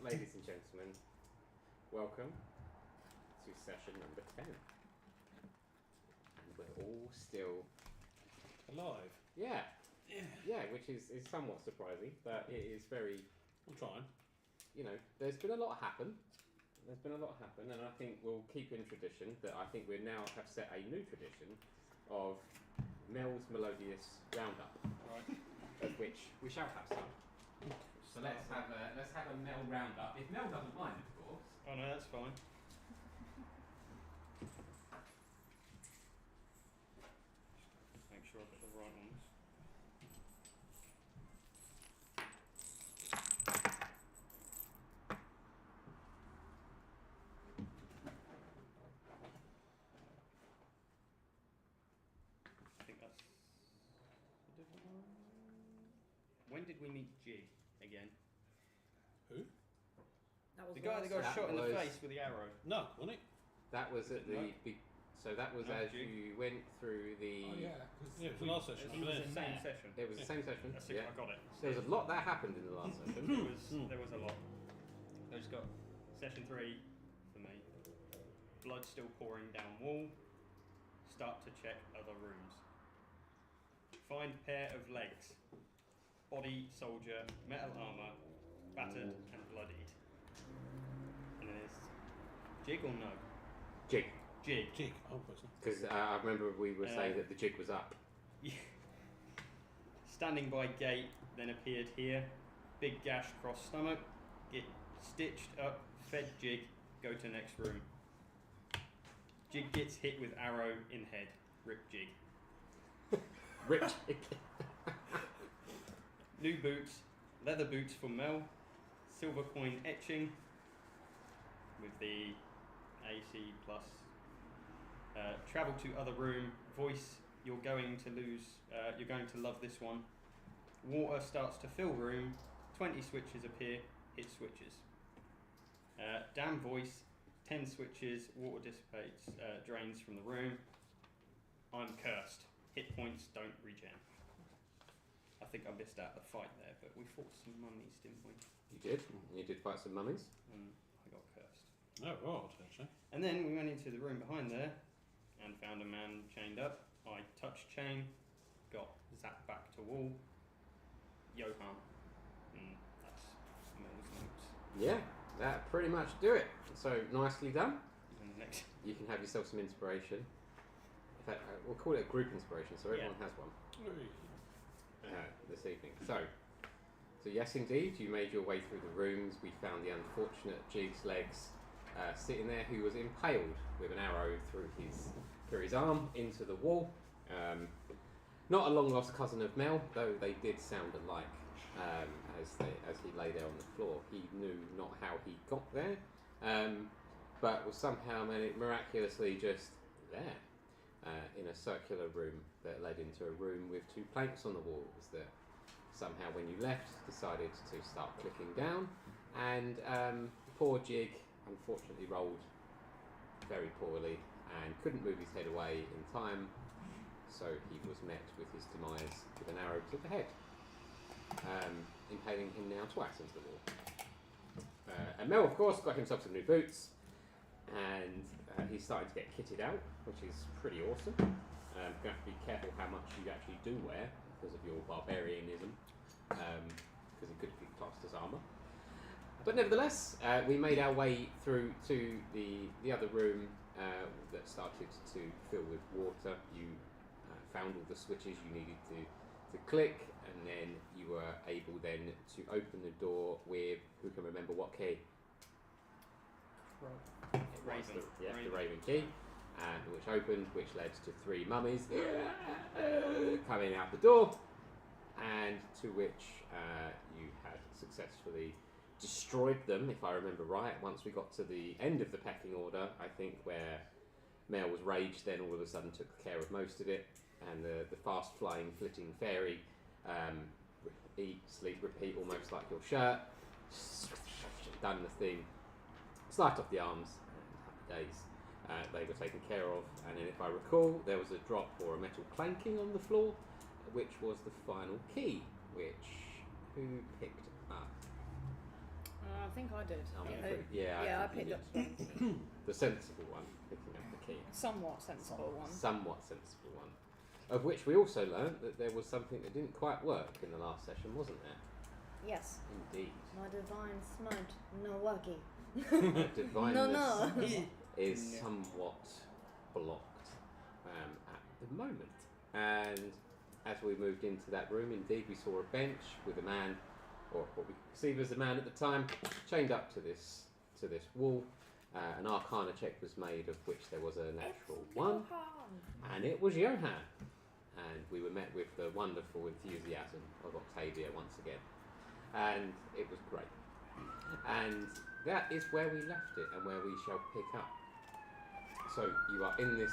ladies and gentlemen, welcome to session number 10. And we're all still alive. Yeah, which is somewhat surprising, but it is very... I'm trying. You know, there's been a lot happen. And I think we'll keep in tradition that I think we now have set a new tradition of Mel's Melodious Roundup, Right. of which we shall have some. So let's have a Mel Roundup. If Mel doesn't mind, of course. Oh no, that's fine. Make sure I've got the right ones. I think that's a different one. When did we meet Jig again? Who? That was The guy that got That shot in the was- face with the arrow. No, wasn't it? That was at the... So that was No, as Jig. you went through the... Oh yeah, yeah, it was the last session. It was the same session. It was the same session. That's it, Yeah. I got it. There was a lot that happened in the last session. There was a lot. I just got session 3 for me. Blood still pouring down wall. Start to check other rooms. Find pair of legs. Body, soldier, metal armour, battered and bloodied. And then there's Jig or no? Jig. Jig. Jig. Oh, person. Because I remember we were saying that the jig was up. Standing by gate, then appeared here. Big gash across stomach. Get stitched up, fed Jig, go to next room. Jig gets hit with arrow in head. Rip Jig. Rip Jig. New boots, leather boots for Mel. Silver coin etching with the AC plus. Travel to other room. Voice, you're going to lose. You're going to love this one. Water starts to fill room. 20 switches appear. Hit switches. Damn voice. 10 switches. Water dissipates. Drains from the room. I'm cursed. Hit points don't regen. I think I missed out the fight there, but we fought some mummies, didn't we? You did. You did fight some mummies. And I got cursed. Oh, right, actually. And then we went into the room behind there and found a man chained up. I touched chain, got zapped back to wall. Johan. And that's Mel's notes. Yeah, that pretty much do it. So nicely done. And the next. You can have yourself some inspiration. In fact, we'll call it a group inspiration, so everyone has one this evening. So yes, indeed, you made your way through the rooms. We found the unfortunate Jig's legs sitting there, who was impaled with an arrow through his arm into the wall. Not a long lost cousin of Mel, though they did sound alike as he lay there on the floor. He knew not how he got there, but was somehow miraculously just there in a circular room that led into a room with 2 planks on the walls that somehow, when you left, decided to start clicking down, and poor Jig unfortunately rolled very poorly and couldn't move his head away in time, so he was met with his demise with an arrow to the head, impaling him now twice into the wall. And Mel, of course, got himself some new boots, and he's starting to get kitted out, which is pretty awesome. You're going to have to be careful how much you actually do wear because of your barbarianism, because it could be classed as armour. But nevertheless, we made our way through to the other room that started to fill with water. You found all the switches you needed to click, and then you were able then to open the door with, who can remember what key? Raven. The Raven key, which opened, which led to 3 mummies coming out the door, and to which you had successfully destroyed them, if I remember right. Once we got to the end of the pecking order, I think, where Mel was raged, then all of a sudden took care of most of it, and the fast flying flitting fairy, eat, sleep, repeat, almost like your shirt, done the thing, sliced off the arms, and happy days. They were taken care of, and then, if I recall, there was a drop or a metal clanking on the floor, which was the final key, which who picked up? I think I did. I'm Yeah, pretty- yeah, yeah, I think picked you up did. The sensible one, picking up the key. somewhat sensible one. Somewhat sensible one. Of which we also learnt that there was something that didn't quite work in the last session, wasn't there? Yes. Indeed. My divine smite, no working. Divineness No. is somewhat blocked at the moment. And as we moved into that room, indeed, we saw a bench with a man, or what we perceive as a man at the time, chained up to this wall. An Arcana check was made, of which there was a natural one, and it was Johan. And we were met with the wonderful enthusiasm of Octavia once again, and it was great. And that is where we left it, and where we shall pick up. So you are in this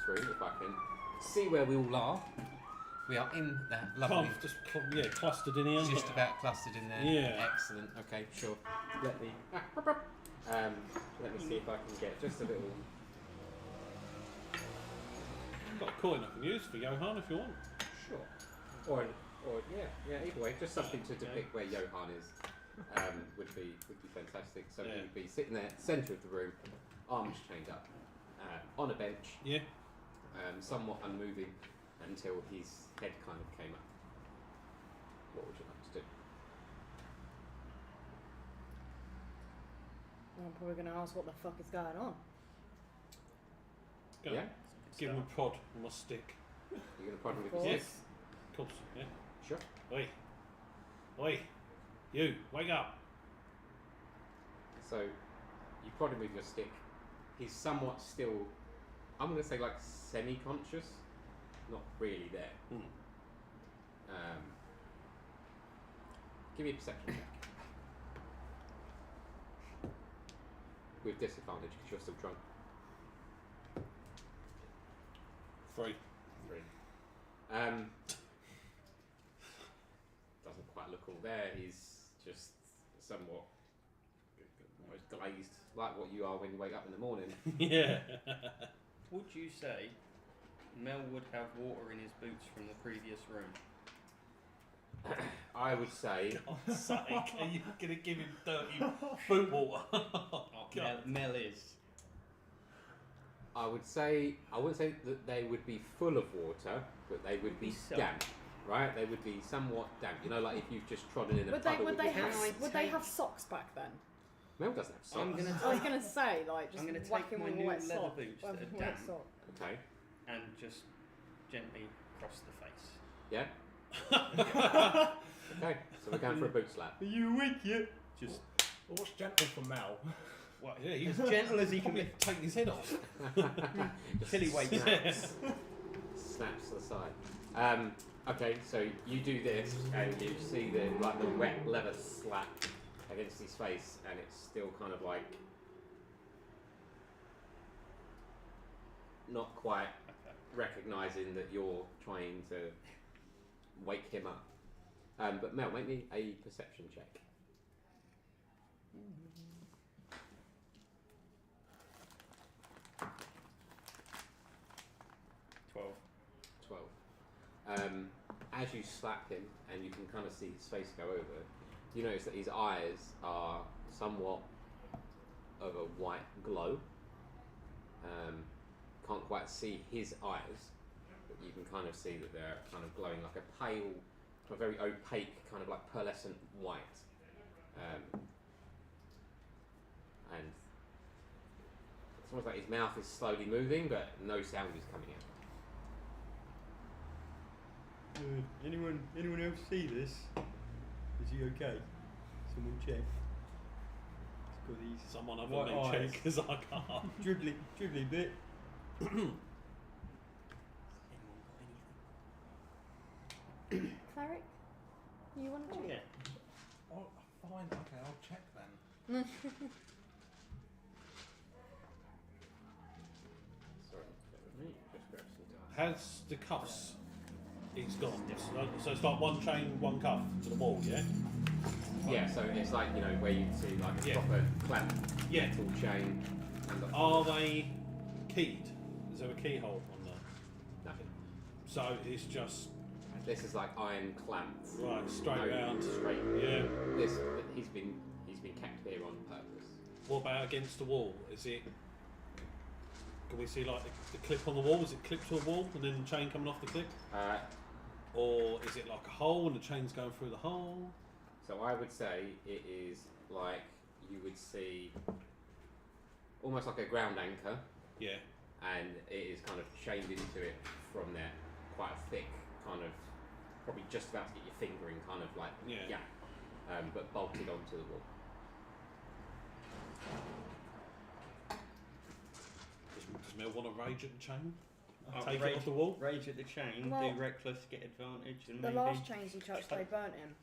room. If I can see where we all are, we are in that lovely. Clustered in here. Just about clustered in there. Yeah. Excellent. Okay, sure. Let me see if I can get just a little. I've got a coin I can use for Johan if you want. Sure. Or yeah. Either way, just something to depict where Johan is would be fantastic. So he would be sitting there, centre of the room, arms chained up, on a bench. Yeah. Somewhat unmoving until his head kind of came up. What would you like to do? I'm probably going to ask what the fuck is going on. Go. Yeah? Give him a prod on my stick. You're going to prod him with Of your course. stick? Of course, yeah. Sure. Oi. Oi. You, wake up. So you prod him with your stick. He's somewhat still, I'm going to say like semi-conscious, not really there. Give me a perception check. With disadvantage because you're still drunk. 3. 3. Doesn't quite look all there. He's just somewhat almost glazed, like what you are when you wake up in the morning. Yeah. Would you say Mel would have water in his boots from the previous room? I would say God's sake, are you going to give him dirty boot water? Mel is. I wouldn't say that they would be full of water, but they would be So- damp, right? They would be somewhat damp. You know, like if you've just trodden in a Would puddle. they with your have hands. would they have socks back then? Mel doesn't have socks. I'm gonna I was going to say like just I'm gonna whack take him my with a new wet leather sock. boots With that a are wet damp. sock. Okay. and just gently cross the face. Yeah. Okay. So we're going for a boot slap. Are you awake yet? Just Well, what's gentle for Mel? what? Yeah, As gentle as he can be. take his head off. Till he wakes up. Snaps to the side. Okay, so you do this, and you see the wet leather slap against his face, and it's still kind of like not quite recognising that you're trying to wake him up. But Mel, make me a perception check. $12. 12. As you slap him and you can kind of see his face go over, you notice that his eyes are somewhat of a white glow. Can't quite see his eyes, but you can kind of see that they're kind of glowing like a pale, a very opaque, kind of like pearlescent white. And it's almost like his mouth is slowly moving, but no sound is coming out. Anyone else see this? Is he okay? Someone check. He's got these Someone other white than eyes. check because I can't. dribbly bit. Cleric, you want to check? Yeah. Oh, fine. Okay, I'll check then. Sorry, bear with me. Just grab some time. Has the cuffs? It's gone. So it's like one chain, one cuff to the wall, yeah? Yeah, so it's like, you know, where you see like a Yeah. proper clamp Yeah. metal chain and the Are they keyed? Is there a keyhole on there? nothing. So it's just This is like iron clamped. right straight No, round. straight. Yeah. This he's been What about against the wall? Is it? Can we see like the clip on the wall? Is it clipped to a wall and then the chain coming off the clip? Or is it like a hole and the chain's going through the hole? So I would say it is like you would see almost like a ground anchor. Yeah. And it is kind of chained into it from there, quite a thick kind of, probably just about to get your finger in, kind of like but bolted onto the wall. Does Mel want to rage at the chain? Take Take it off the wall? Rage at the chain, Well, do reckless, get advantage, and The maybe... last chains he touched, they burnt him.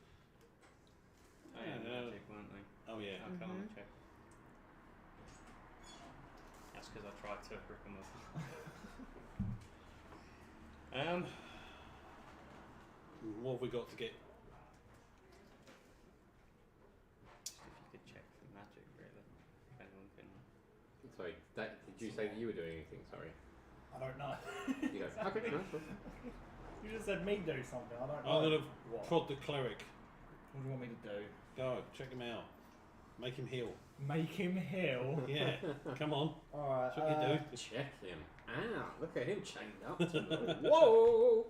Oh, yeah, magic, weren't they? Oh yeah. Arcana check. That's because I tried to rip them off. What have we got to get? Just if you could check for magic, really. If anyone can... Sorry, did you say that you were doing anything? Sorry. I don't know. You don't. Okay, no, sure. You just said me do something. I don't know. I'm gonna What? prod the cleric. What do you want me to do? Go, check him out. Make him heal. Make him heal. Yeah, come on. Alright. That's what you do. Check him out. Look at him chained up. Whoa!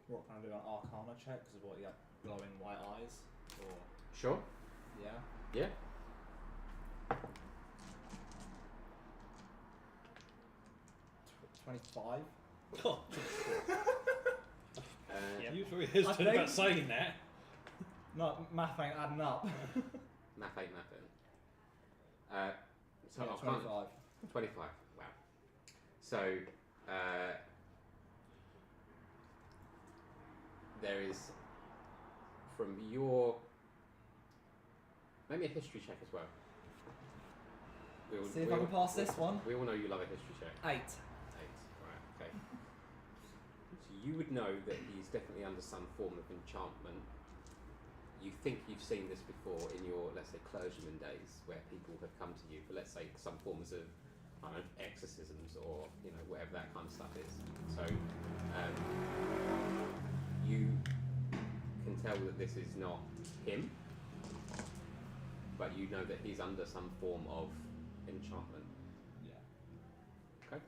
What can I do? An Arcana check? Because what? You got glowing white eyes? Or Sure. yeah. Yeah. Tw 25. God, Yep. you were hesitant about saying that. No, math ain't adding up. Math ain't nothing. So Yeah, I can't- 25. 25. Wow. So there is from your maybe a history check as well. See if I can pass this one. We all know you love a history check. 8. 8. Right. Okay. So you would know that he's definitely under some form of enchantment. You think you've seen this before in your, let's say, clergyman days, where people have come to you for, let's say, some forms of, I don't know, exorcisms or whatever that kind of stuff is. So you can tell that this is not him, but you know that he's under some form of enchantment. Yeah. Okay.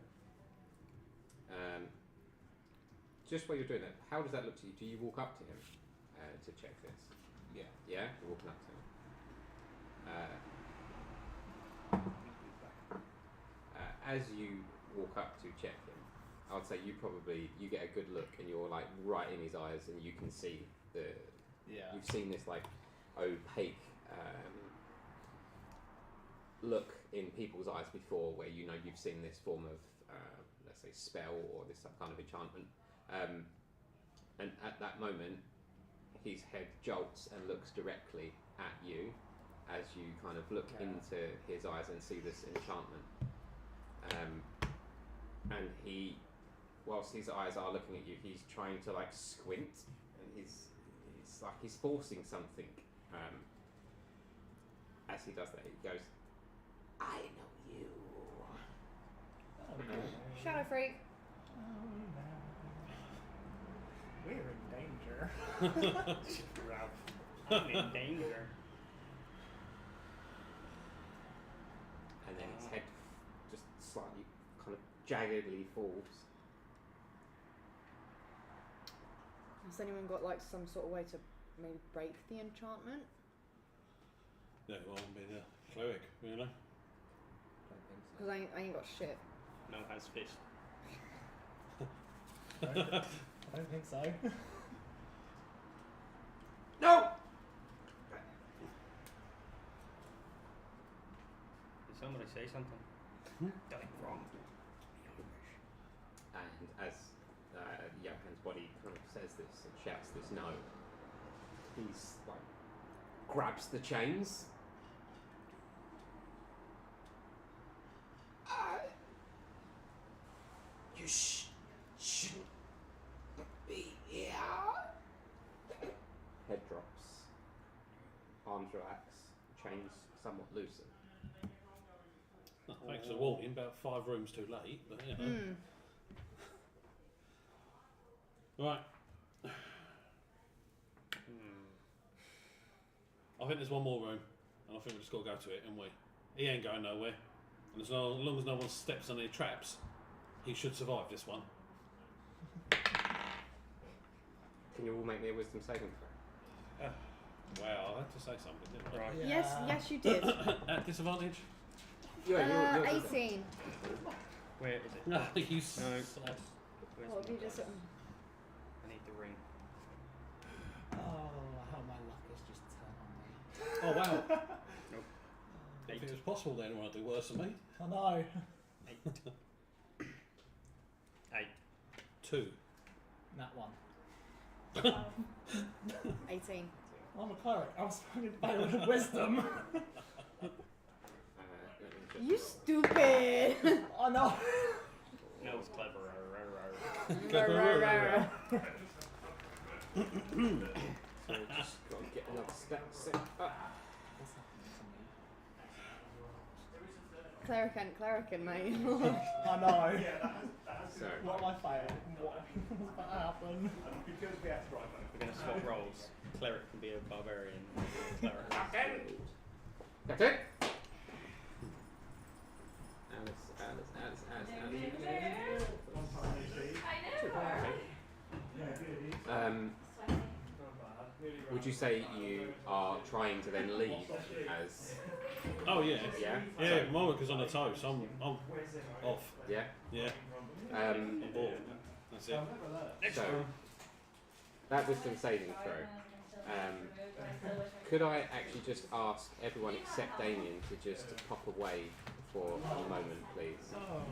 Just while you're doing it, how does that look to you? Do you walk up to him to check this? Yeah. Yeah, you're walking up to him. As you walk up to check him, I would say you get a good look, and you're like right in his eyes, and you can see Yeah. you've seen this like opaque look in people's eyes before, where you've seen this form of let's say spell or this kind of enchantment, and at that moment his head jolts and looks directly at you as you kind of look into his eyes and see this enchantment, and he, whilst his eyes are looking at you, he's trying to like squint, and it's like he's forcing something. As he does that, he goes, "I know you." Shadow freak. We're in danger. I'm in danger. And then his head just slightly kind of jaggedly falls. Has anyone got like some sort of way to maybe break the enchantment? No, well, I'm being a cleric, really. Don't think so. Because I ain't got shit. Mel has fist. I don't think so. No! Did somebody say something? Done wrong. And as Johan's body kind of says this and shouts this no, he's like grabs the chains. You shouldn't be here. Head drops, arms relax, chains somewhat loosen. Oh, thanks for the warning, about 5 rooms too late, but you know. Right. I think there's one more room, and I think we just got to go to it, and he ain't going nowhere. And as long as no one steps on any traps, he should survive this one. Can you all make me a wisdom saving throw? Wow, I had to say something, didn't I? Right. Yes, yes, you did. At disadvantage? You're 18. Where is it? No, you No. sod. Where's What have you my just? dice? I need the ring. Oh, how my luck has just turned on me. Oh, wow. Nope. I think it was possible then anyone would do worse than me. I know. 8. 2. That one. 18. I'm a cleric. I was fucking failing with wisdom. You stupid. I know. That was clever. So just got to get another step set up. Clerican, mate. I know. So, What am I failing? What's about to happen? We're going to swap roles. Cleric can be a barbarian. Cleric. that's it. Would you say you are trying to then leave as... Oh, yeah. Yeah? Yeah, Monica's on the toe, so I'm off. Yeah? Yeah. Um, On board. That's it. so, that wisdom saving throw. Could I actually just ask everyone except Damien to just pop away for a moment, please? Oh,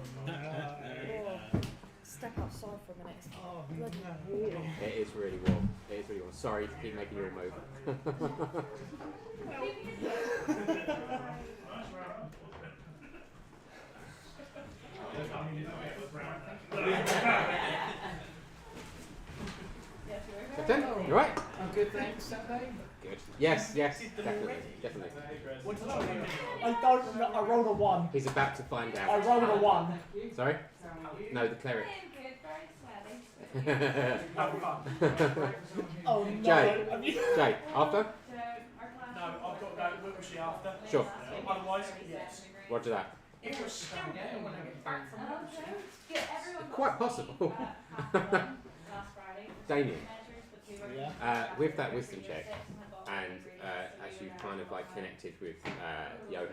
Step outside for a minute. It's Oh, bloody no. warm. It is really warm. It is really warm. Sorry to keep making you all move. Captain, you alright? I'm good, thanks. Saturday. Good. Yes, definitely. What did I do? I don't know. I rolled a 1. He's about to find I out. rolled a 1. Sorry? No, the cleric. Oh no. Jay. Have you- Jay, after? No, I've got to go. What was she after? Sure. Otherwise, yes. Roger that. It was still there when I get back from work. Quite possible. Damien, Yeah. with that wisdom check, and as you've kind of like connected with Johan,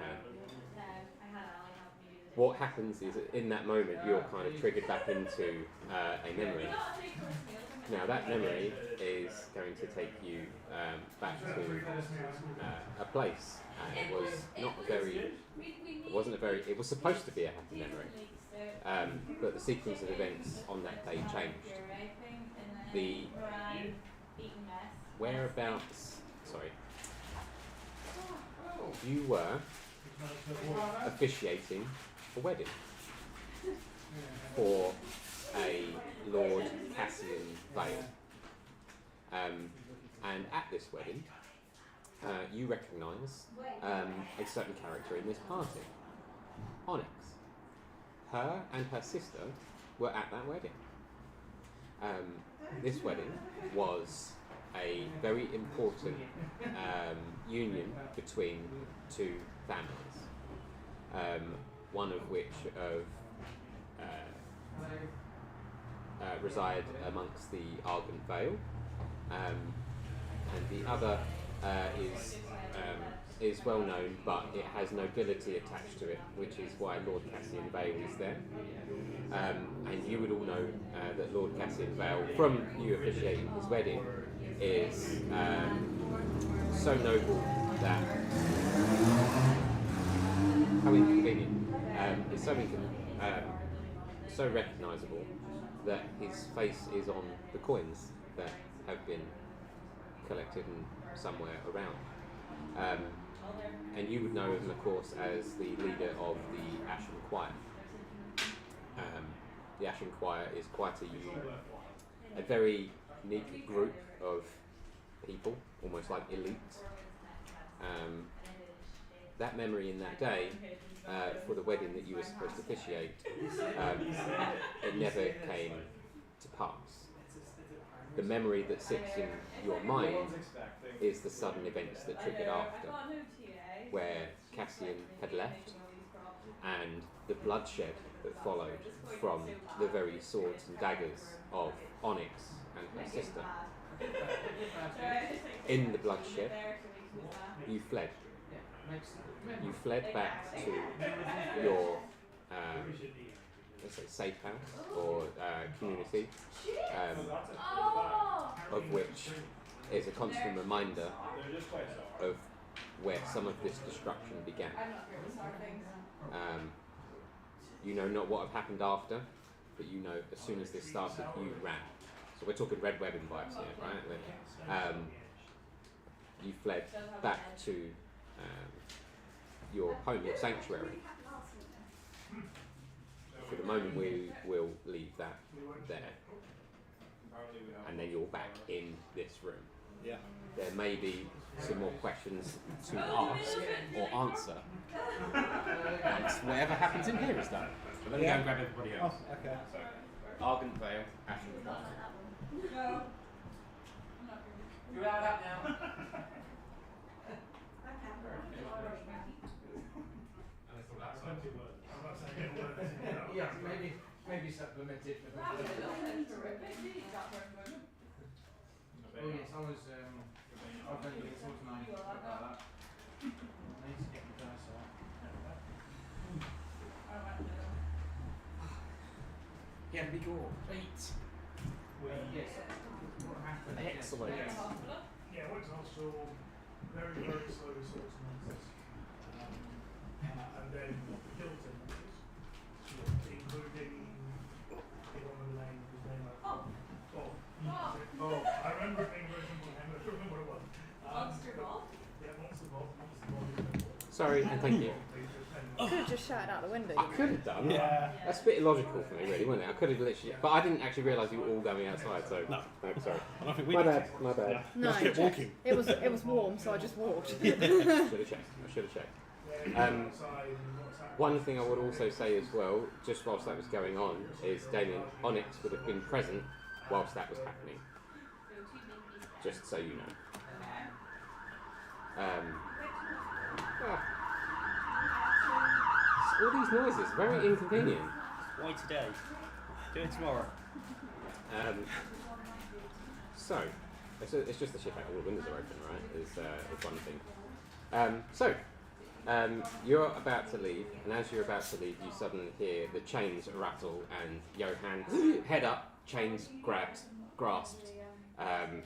what happens is that in that moment you're kind of triggered back into a memory. Now that memory is going to take you back to a place, and it was not a very, it wasn't a very, it was supposed to be a happy memory, but the sequence of events on that day changed. The whereabouts, sorry, you were officiating a wedding for a Lord Cassian Vale. And at this wedding, you recognise a certain character in this party, Onyx. Her and her sister were at that wedding. This wedding was a very important union between two families, one of which reside amongst the Argent Vale, and the other is well known, but it has nobility attached to it, which is why Lord Cassian Vale is there. And you would all know that Lord Cassian Vale, from you officiating his wedding, is so noble that how inconvenient. It's so recognisable that his face is on the coins that have been collected and somewhere around. And you would know him, of course, as the leader of the Ashen Choir. The Ashen Choir is quite a very unique group of people, almost like elite. That memory in that day, for the wedding that you were supposed to officiate, it never came to pass. the memory that sits in your mind is the sudden events that triggered after, where Cassian had left, and the bloodshed that followed from the very swords and daggers of Onyx and her sister. In the bloodshed, you fled. You fled back to your let's say safe house or community, of which is a constant reminder of where some of this destruction began. You know not what had happened after, but you know as soon as this started, you ran. So we're talking red webbing vibes here, right? You fled back to your home, your sanctuary. For the moment, we will leave that there, and then you're back in this room. Yeah. There may be some more questions to ask or answer once whatever happens in here is done. But let me go and grab everybody else. Oh, okay. So, Argent Vale, Ashton the Bottom. No. You're out now. Yeah, maybe supplemented. Oh yes, I was I've only been towards 9 like that. I need to get the dice out. Yeah, big or 8. Yes. What happened? Excellent. Yeah, went to hospital, very, very slow sorts of nonsense. And then Hilton, including the name, his name I remember it being very simple, I don't remember what it was. Monster Ball? Yeah, Monster Ball. Sorry, and thank you. You could have just shouted out the window. I could have done. Yeah. That's a bit illogical for me, really, wasn't it? I could have literally, but I didn't actually realise you were all going outside. So No. sorry. I don't think we My did. bad. My bad. No, Let's keep walking. it was warm, so I just walked. Should have checked. I should have checked. One thing I would also say as well, just whilst that was going on, is Damien, Onyx would have been present whilst that was happening. Just so you know. All these noises, very inconvenient. Why today? Do it tomorrow. So, it's just the ship out, all the windows are open, right? Is one thing. You're about to leave, and as you're about to leave, you suddenly hear the chains rattle, and Johan, head up, chains grasped, and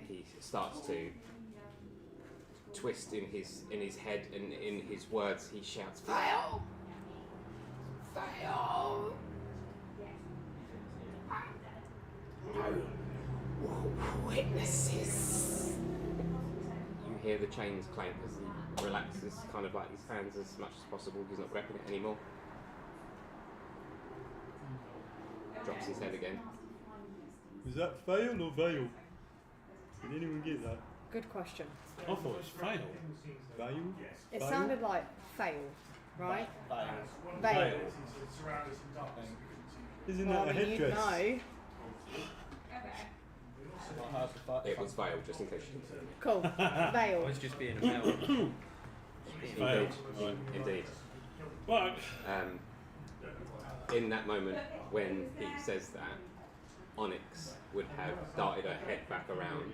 he starts to twist in his head, and in his words he shouts, "Fail! Fail! No witnesses!" You hear the chains clank as he relaxes kind of like his hands as much as possible. He's not grabbing it anymore. Drops his head again. Is that fail or veil? Did anyone get that? Good question. I thought it was fail. Veil? It Veil? sounded like fail, right? Veil. Veil. Isn't Well, that I a mean, you'd headdress? know. It was veiled, just in case you didn't. Cool. I Veil. was just being a male. Veil. Indeed. Well, In that moment, when he says that, Onyx would have darted her head back around,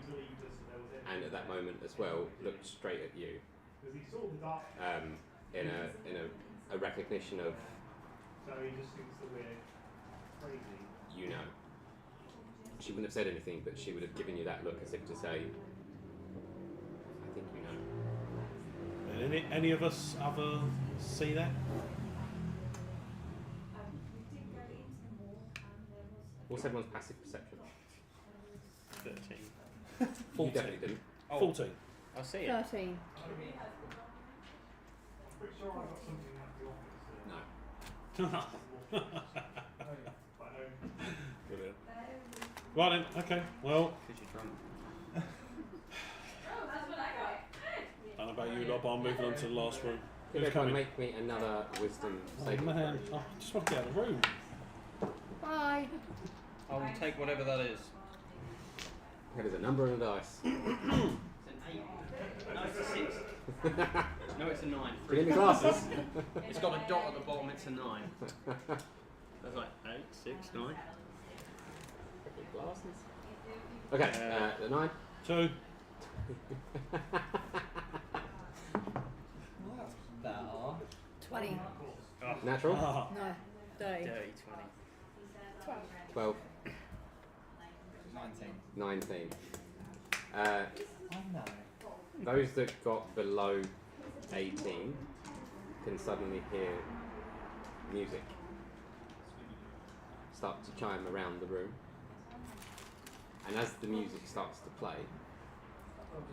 and at that moment as well, looked straight at you, in a recognition of, you know. She wouldn't have said anything, but she would have given you that look as if to say, I think you know. any of us other see that? What's everyone's passive perception? 13. 14. You definitely didn't. Oh, 14. I see it. 13. No. Brilliant. Right then, okay, well, Because you're drunk. I don't know about you, Rob, I'm moving on to the last room. Could Who's everyone coming? make me another wisdom Oh saving man, throw? I just want to get out of the room. Bye. I'll take whatever that is. That is a number and a dice. It's an 8. No, it's a 6. No, it's a 9. Bring in the glasses. It's got a dot at the bottom, it's a 9. That's like 8, 6, 9. Glasses. Okay, the 9. 2. Better. 20. Natural. Ah. No. 30. Dirty 12. 19. 19. I know. Those that got below 18 can suddenly hear music start to chime around the room. And as the music starts to play,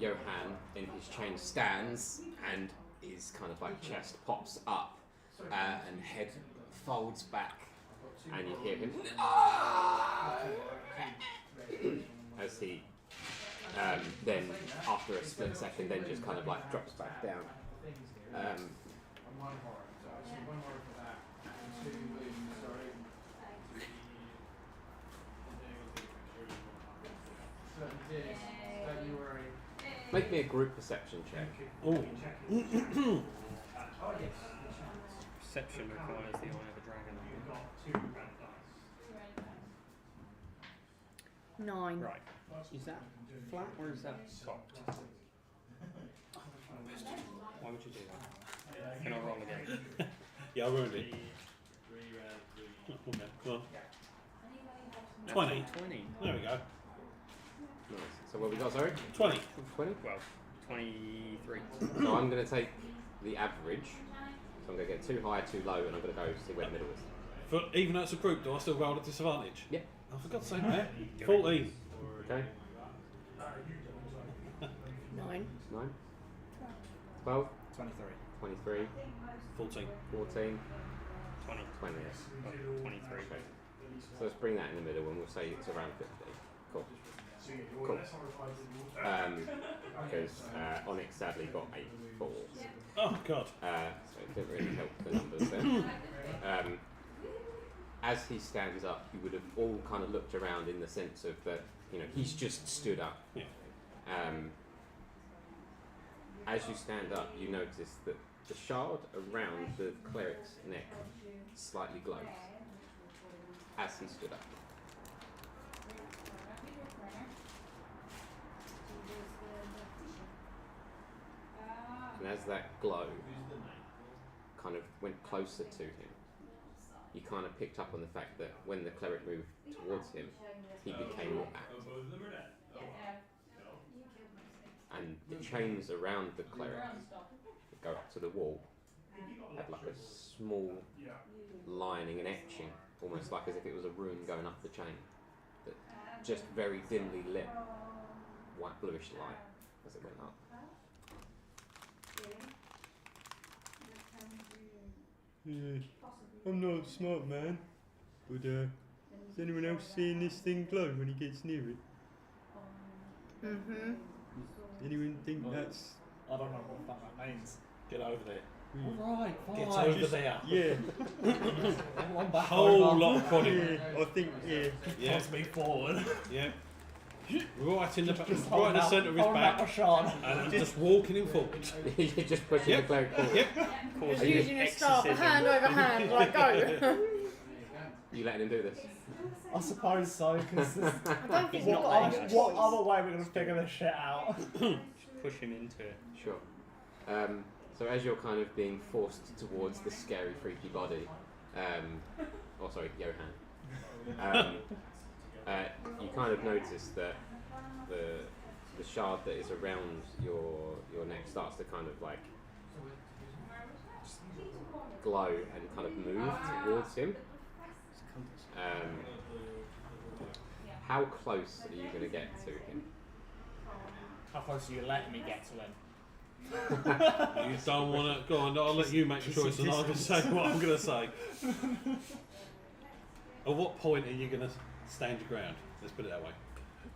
Johan in his chain stands and his kind of like chest pops up and head folds back and you hear him as he then after a split second then just kind of like drops back down. One horror, so I see one horror for that, and 2 sorry. So February. Make me a group perception check. Oh. Oh yes. Perception requires the eye of a dragon. You've got 2 red dice. 9. Right. Is that flat or is that cocked? Why would you do that? Can I roll again? Yeah, I ruined it. Okay, go on. 20. 20. There we go. Nice. So what we got, sorry? 20. 20? Well, 23. So I'm going to take the average. So I'm going to get too high, too low, and I'm going to go see where the middle is. Even though it's a group, do I still roll at disadvantage? Yeah. Oh, for God's sake, man. 14. Okay. 9. 9. 12. 23. 23. 14. 14. 20. 20. Oh, 23. Okay. So let's bring that in the middle and we'll say it's around 50. Cool. Cool. Because Onyx sadly got 8 balls. Oh, God. So it didn't really help the numbers there. As he stands up, you would have all kind of looked around in the sense of that, you know, he's just stood up. Yeah. As you stand up, you notice that the shard around the cleric's neck slightly glows as he stood up. And as that glow kind of went closer to him, you kind of picked up on the fact that when the cleric moved towards him, he became more active. And the chains around the cleric that go up to the wall had like a small lining and etching, almost like as if it was a rune going up the chain, that just very dimly lit white bluish light as it went up. I'm not a smart man, but is anyone else seeing this thing glow when he gets near it? Mm-hmm. Anyone think that's... I don't know what the fuck that means. Get over there. Alright, fine. Get over there. Yeah, I'm back Whole over. lot of prodding. yeah, I think, yeah. Yeah. Toss me forward. Yeah. Right in the back, Just right in the centre of his back, Sean. and just walking him forward. You're just pushing the cleric forward. Yep. Just using your staff, hand over hand, like go. You letting him do this? I suppose so, because I don't think we've not got like a that. what other way are we going to figure this shit out? push him into it. Sure. So as you're kind of being forced towards this scary, freaky body, Johan, you kind of notice that the shard that is around your neck starts to kind of like glow and kind of move towards him. How close are you going to get to him? How close are you letting me get to him? You don't want to go on. I'll let you make the choice, and I'll just say what I'm going to say. At what point are you going to stand your ground? Let's put it that way.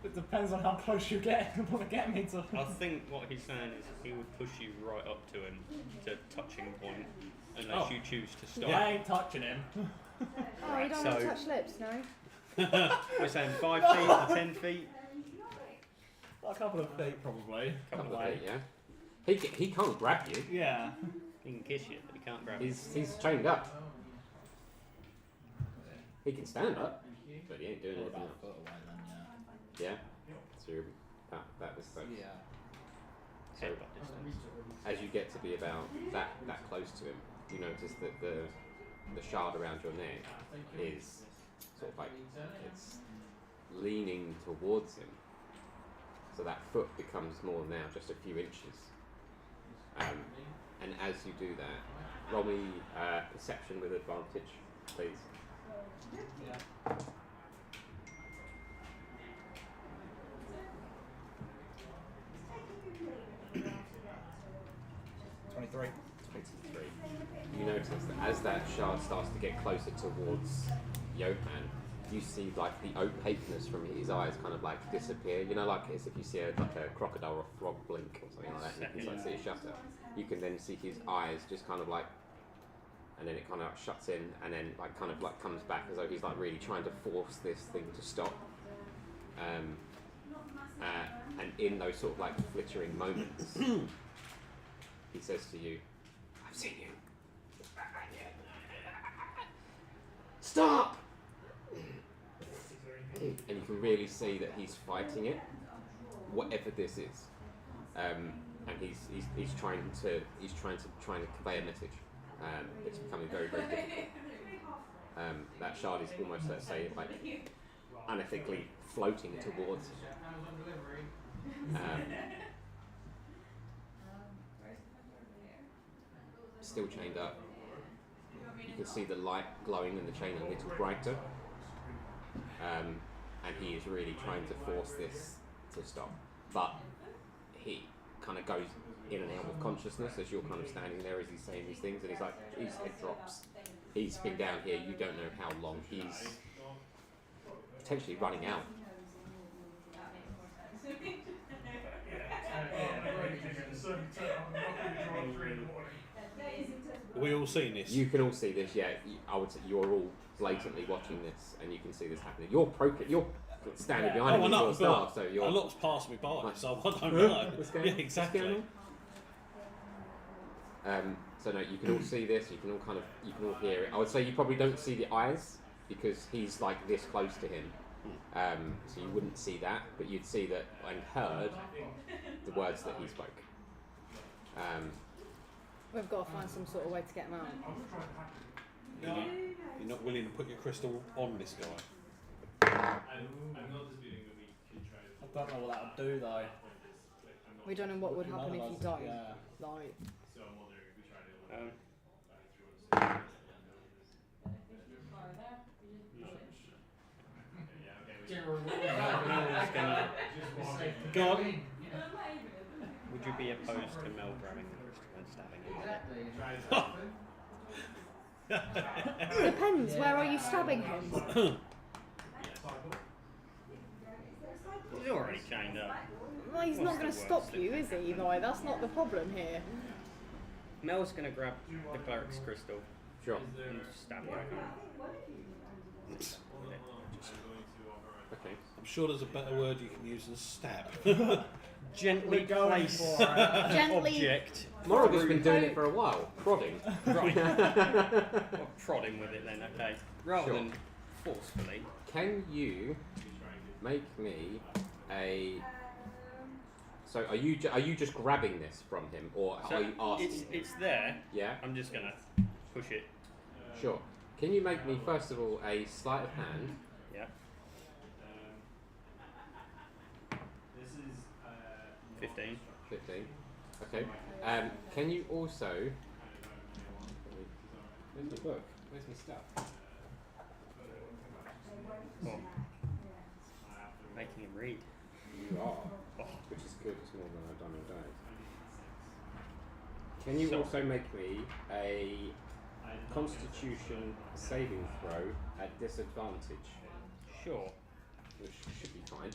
It depends on how close you want to get me to. I think what he's saying is he would push you right up to him to touching point unless you choose to stop. I ain't touching him. Oh, you don't want to So- touch lips, no? We're saying 5 feet or 10 feet. A couple of feet, probably. Couple of feet, yeah. He can't grab you. Yeah. He can kiss you, but he can't grab you. He's chained up. He can stand up, but he ain't doing We're anything about a else. foot away then, Yeah. So you're about this close. yeah. So Headbutt distance. as you get to be about that close to him, you notice that the shard around your neck is sort of like it's leaning towards him. So that foot becomes more now just a few inches. And as you do that, roll me perception with advantage, please. Yeah. 23. 23. You notice that as that shard starts to get closer towards Johan, you see like the opaqueness from his eyes kind of like disappear. You know, like as if you see like a crocodile or a frog blink or something like that, and you can like, see it shutter. You can then see his eyes just kind of like, and then it kind of like shuts in, and then like kind of like comes back as though he's like really trying to force this thing to stop. And in those sort of like flittering moments, he says to you, "I've seen you. Stop!" And you can really see that he's fighting it, whatever this is, and he's trying to convey a message. It's becoming very, very difficult. That shard is almost, let's say, like unethically floating towards him. Still chained up. You can see the light glowing and the chain a little brighter. And he is really trying to force this to stop. But he kind of goes in and out of consciousness as you're kind of standing there as he's saying these things, and he's like, his head drops. He's been down here, you don't know how long. He's potentially running out. Are we all seeing this? You can all see this, yeah. I would say you're all blatantly watching this, and you can see this happening. You're standing behind him with your staff, so you're. A lot's passed me by, so I don't Huh? know. What's going Yeah, on? exactly. What's going on? So no, you can all see this. You can all hear it. I would say you probably don't see the eyes because he's like this close to him. So you wouldn't see that, but you'd see that and heard the words that he spoke. We've got to find some sort of way to get him out. You're not willing to put your crystal on this guy. I don't know what that would do though. We don't know what would happen if you died. Yeah. Like, Go on. Would you be opposed to Mel grabbing the crystal and stabbing him? depends. Where are you stabbing him? He's already chained up. Well, he's not going to stop you, is he? Like, that's not the problem here. Mel's going to grab the cleric's crystal Sure. and stab him. Okay. I'm sure there's a better word you can use than stab. Gently place Gently. object. Morrigan's been doing it for a while, prodding. Right. Well, prod him with it then, okay. Rather Sure. than forcefully. Can you make me a? So are you just grabbing this from him, or So are you asking? it's there. Yeah. I'm just going to push it. Sure. Can you make me first of all a sleight of hand? Yeah. 15. 15. Okay. Can you also? Where's my book? Where's my stuff? Oh. Making him read. You are, which is good. It's more than I've done all day. Can you also make me a Constitution saving throw at disadvantage? Sure. Which should be fine.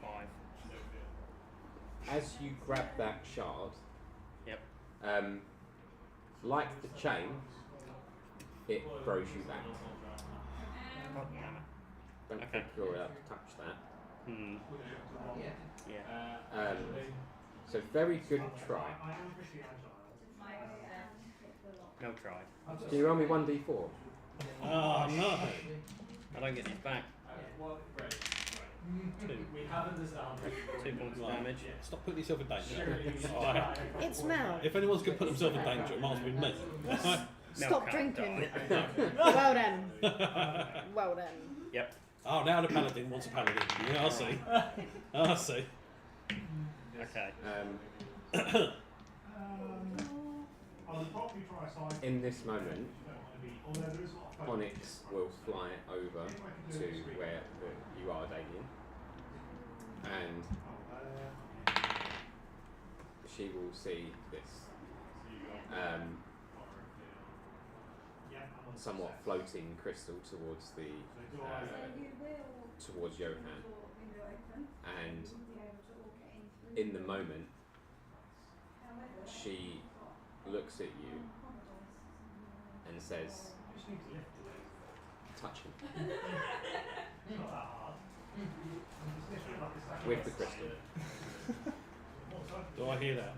5. As you grab that shard, Yep. like the chain, it throws you back. God damn it. Don't Okay. think you're allowed to touch that. Yeah. So very good try. No try. Can you roll me 1d4? Oh no! I don't get these back. 2. 2 points of Right. damage. Stop putting yourself in danger. Alright. It's Mel. If anyone's going to put themselves in danger, it might as well be me. Stop Mel can't drinking. die. Well done. Well done. Yep. Oh, now the paladin wants a paladin. Yeah, I see. I see. Okay. In this moment, Onyx will fly over to where you are, Damien, and she will see this somewhat floating crystal towards the towards Johan, and in the moment she looks at you and says, touch him. With the crystal. Do I hear that?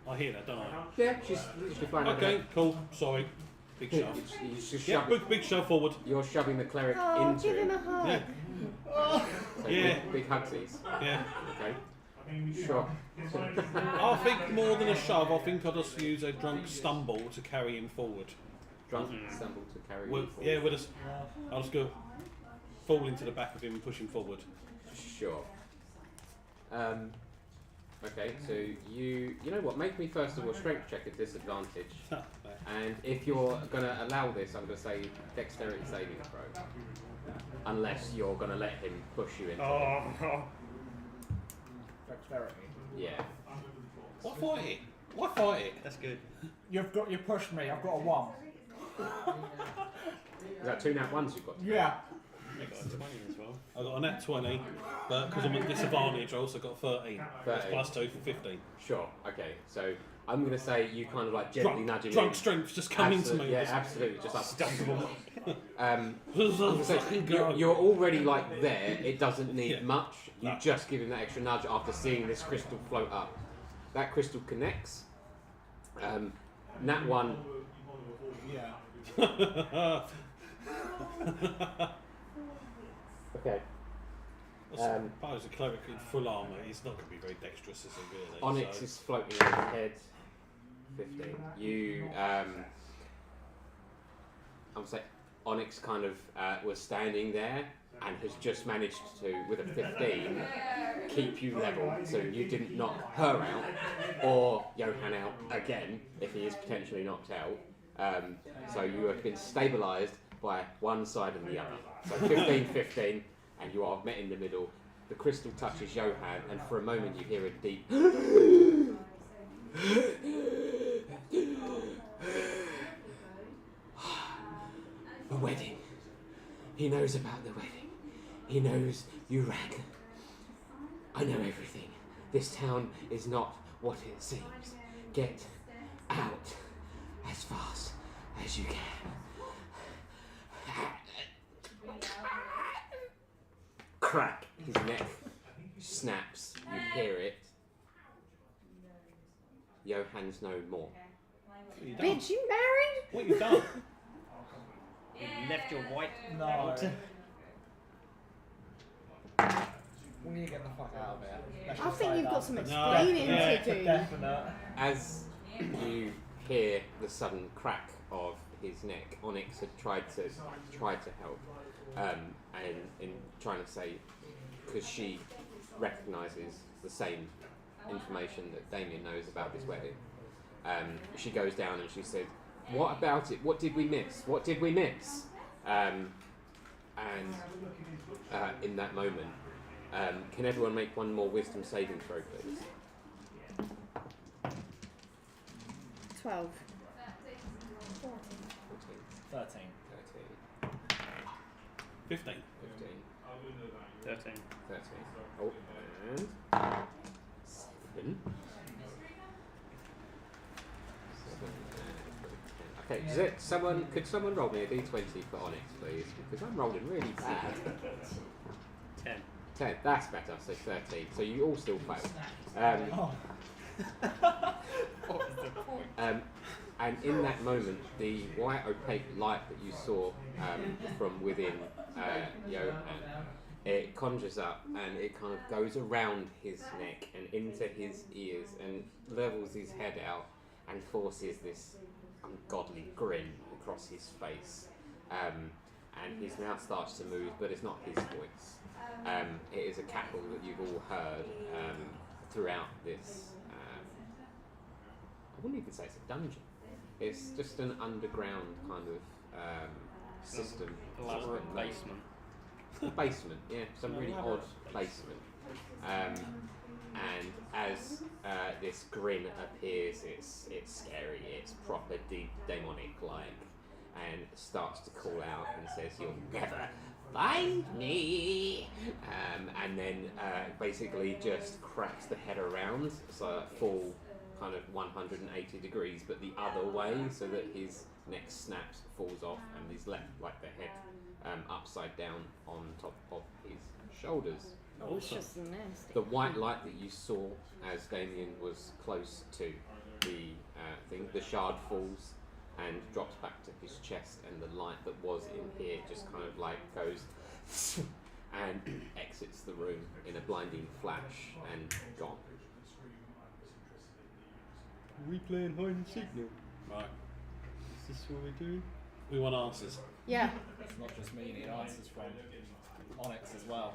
I hear that, don't I? Yeah, she's literally flying over Okay, there. cool. Sorry. Big shove. You just Yeah, shove big shove forward. You're shoving the cleric Oh, into give him him. a hug. Yeah. So Yeah. big hugsies. Yeah. Okay. Sure. I think more than a shove, I think I'll just use a drunk stumble to carry him forward. Drunk stumble to carry you Well, forward. yeah, we'll just, I'll just go fall into the back of him and push him forward. Sure. Okay, so you know what? Make me first of all strength check at disadvantage, and if you're gonna allow this, I'm gonna say dexterity saving throw, unless you're gonna let him push you into him. Dexterity. Yeah. Why fight it? Why fight it? That's good. You pushed me. I've got a 1. Is that 2 nat 1s you've got? Yeah. I got a 20 as well. I got a nat 20, but because I'm at disadvantage, I also got 13. That's 13. plus 2 for 15. Sure. Okay, so I'm gonna say you kind of like gently nudge him Drunk in. strength just come into Absolutely, me. yeah, Just- absolutely. Just like Stumble. I'm gonna say, you're already like there. It doesn't need Yeah. much. You No. just give him that extra nudge after seeing this crystal float up. That crystal connects. Nat 1. Yeah. Okay. I suppose a cleric in full armour, he's not going to be very dexterous, is he really? Onyx So- is floating overhead. 15. You, I would say, Onyx kind of was standing there and has just managed to, with a 15, keep you level, so you didn't knock her out or Johan out again if he is potentially knocked out. So you have been stabilised by one side and the other. So 15-15, and you are met in the middle. The crystal touches Johan, and for a moment you hear a deep the wedding. He knows about the wedding. He knows you ran. I know everything. This town is not what it seems. Get out as fast as you can. Crack. His neck snaps. You hear it. Johan's no more. What you done? Bitch, you married? What you done? You left your white No. belt. We need to get the fuck out of here. I think you've got some No, explaining yeah, to do. Definite. As you hear the sudden crack of his neck, Onyx had tried to help, and in trying to say, because she recognises the same information that Damien knows about this wedding. She goes down and she said, "What about it? What did we miss? What did we miss?" And in that moment, can everyone make one more wisdom saving throw, please? 12. 13. 15. 13. 13. Oh, and 7. Okay, could someone roll me a d20 for Onyx, please? Because I'm rolling really bad. 10. 10, that's better, so 13. So you all still fail. What is the point? And in that moment, the white opaque light that you saw from within Johan, it conjures up and it kind of goes around his neck and into his ears and levels his head out and forces this ungodly grin across his face. And his mouth starts to move, but it's not his voice. It is a cackle that you've all heard throughout this. I wouldn't even say it's a dungeon. It's just an underground kind of system. Elaborate basement. A basement, yeah, some really odd basement. And as this grin appears, it's scary. It's proper deep demonic-like, and starts to call out and says, "You'll never find me," and then basically just cracks the head around, so full kind of 180 degrees, but the other way, so that his neck snaps, falls off, and he's left like the head upside down on top of his shoulders. It's just nasty. The white light that you saw as Damien was close to the thing, the shard falls and drops back to his chest, and the light that was in here just kind of like goes and exits the room in a blinding flash and gone. Are we playing hide and seek now? Right. Is this what we're doing? We want answers. Yeah. It's not just me, you need answers from Onyx as well.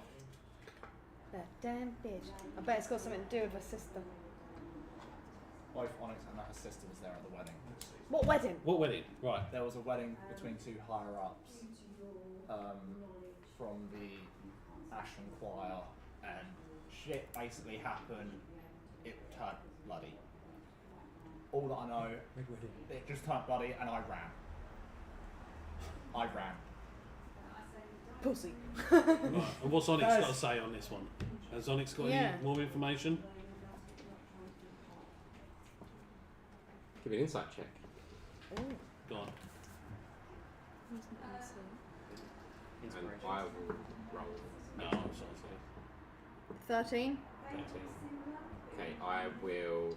That damn bitch. I bet it's got something to do with her sister. Both Onyx and her sister was there at the wedding. What wedding? What wedding? Right. There was a wedding between two higher ups from the Ashen Choir, and shit basically happened. It turned bloody. All that I know, it just turned bloody, and I ran. Pussy. Right. And what's Onyx got to say on this one? Has Onyx got any more information? Give me an insight check. Ooh. Go on. And I will roll. No, I'm sorry. 13. 13. Okay, I will.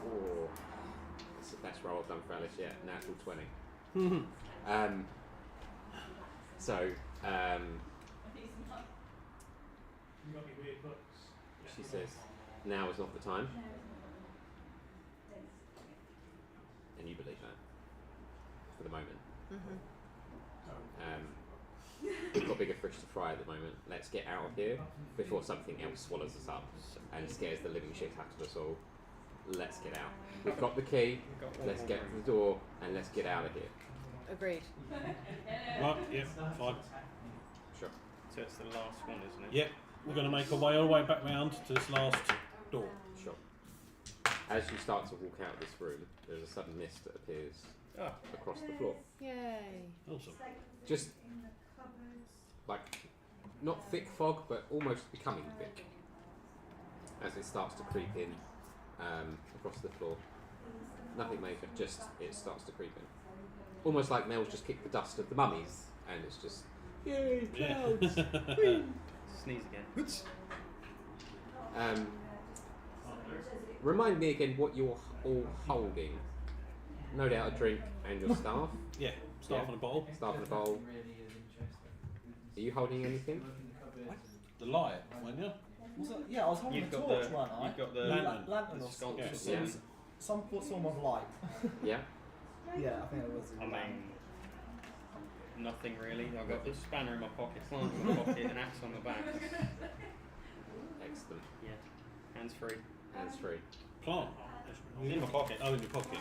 Oh, that's the best roll I've done for Alice yet. Natural 20. She says, "Now is not the time," and you believe that for the moment. We've got bigger fish to fry at the moment. Let's get out of here before something else swallows us up and scares the living shit out of us all. Let's get out. We've got the key. Let's get to the door and let's get out of here. Agreed. Right, yeah, fine. Sure. So it's the last one, isn't it? Yep, we're going to make our way all the way back round to this last door. Sure. As you start to walk out of this room, there's a sudden mist that appears across the floor. Yay. Awesome. Just like, not thick fog, but almost becoming thick. As it starts to creep in across the floor. Nothing major, just it starts to creep in. Almost like Mel's just kicked the dust of the mummies, and it's just, yay, clouds! Sneeze again. Remind me again what you're all holding. No doubt a drink and your staff. Yeah, staff and a bowl. Staff and a bowl. Are you holding anything? The light, weren't you? Was it? Yeah, I was holding You've the got torch, the weren't I? you've got the lantern or sconce or something. Yeah. Some form of light. Yeah. Yeah, I think it was. I mean, nothing really. I've got the spanner in my pocket, lance in my pocket, an axe on the back. Excellent. Yeah, hands free. Hands free. Plant. In my pocket. Oh, in your pocket.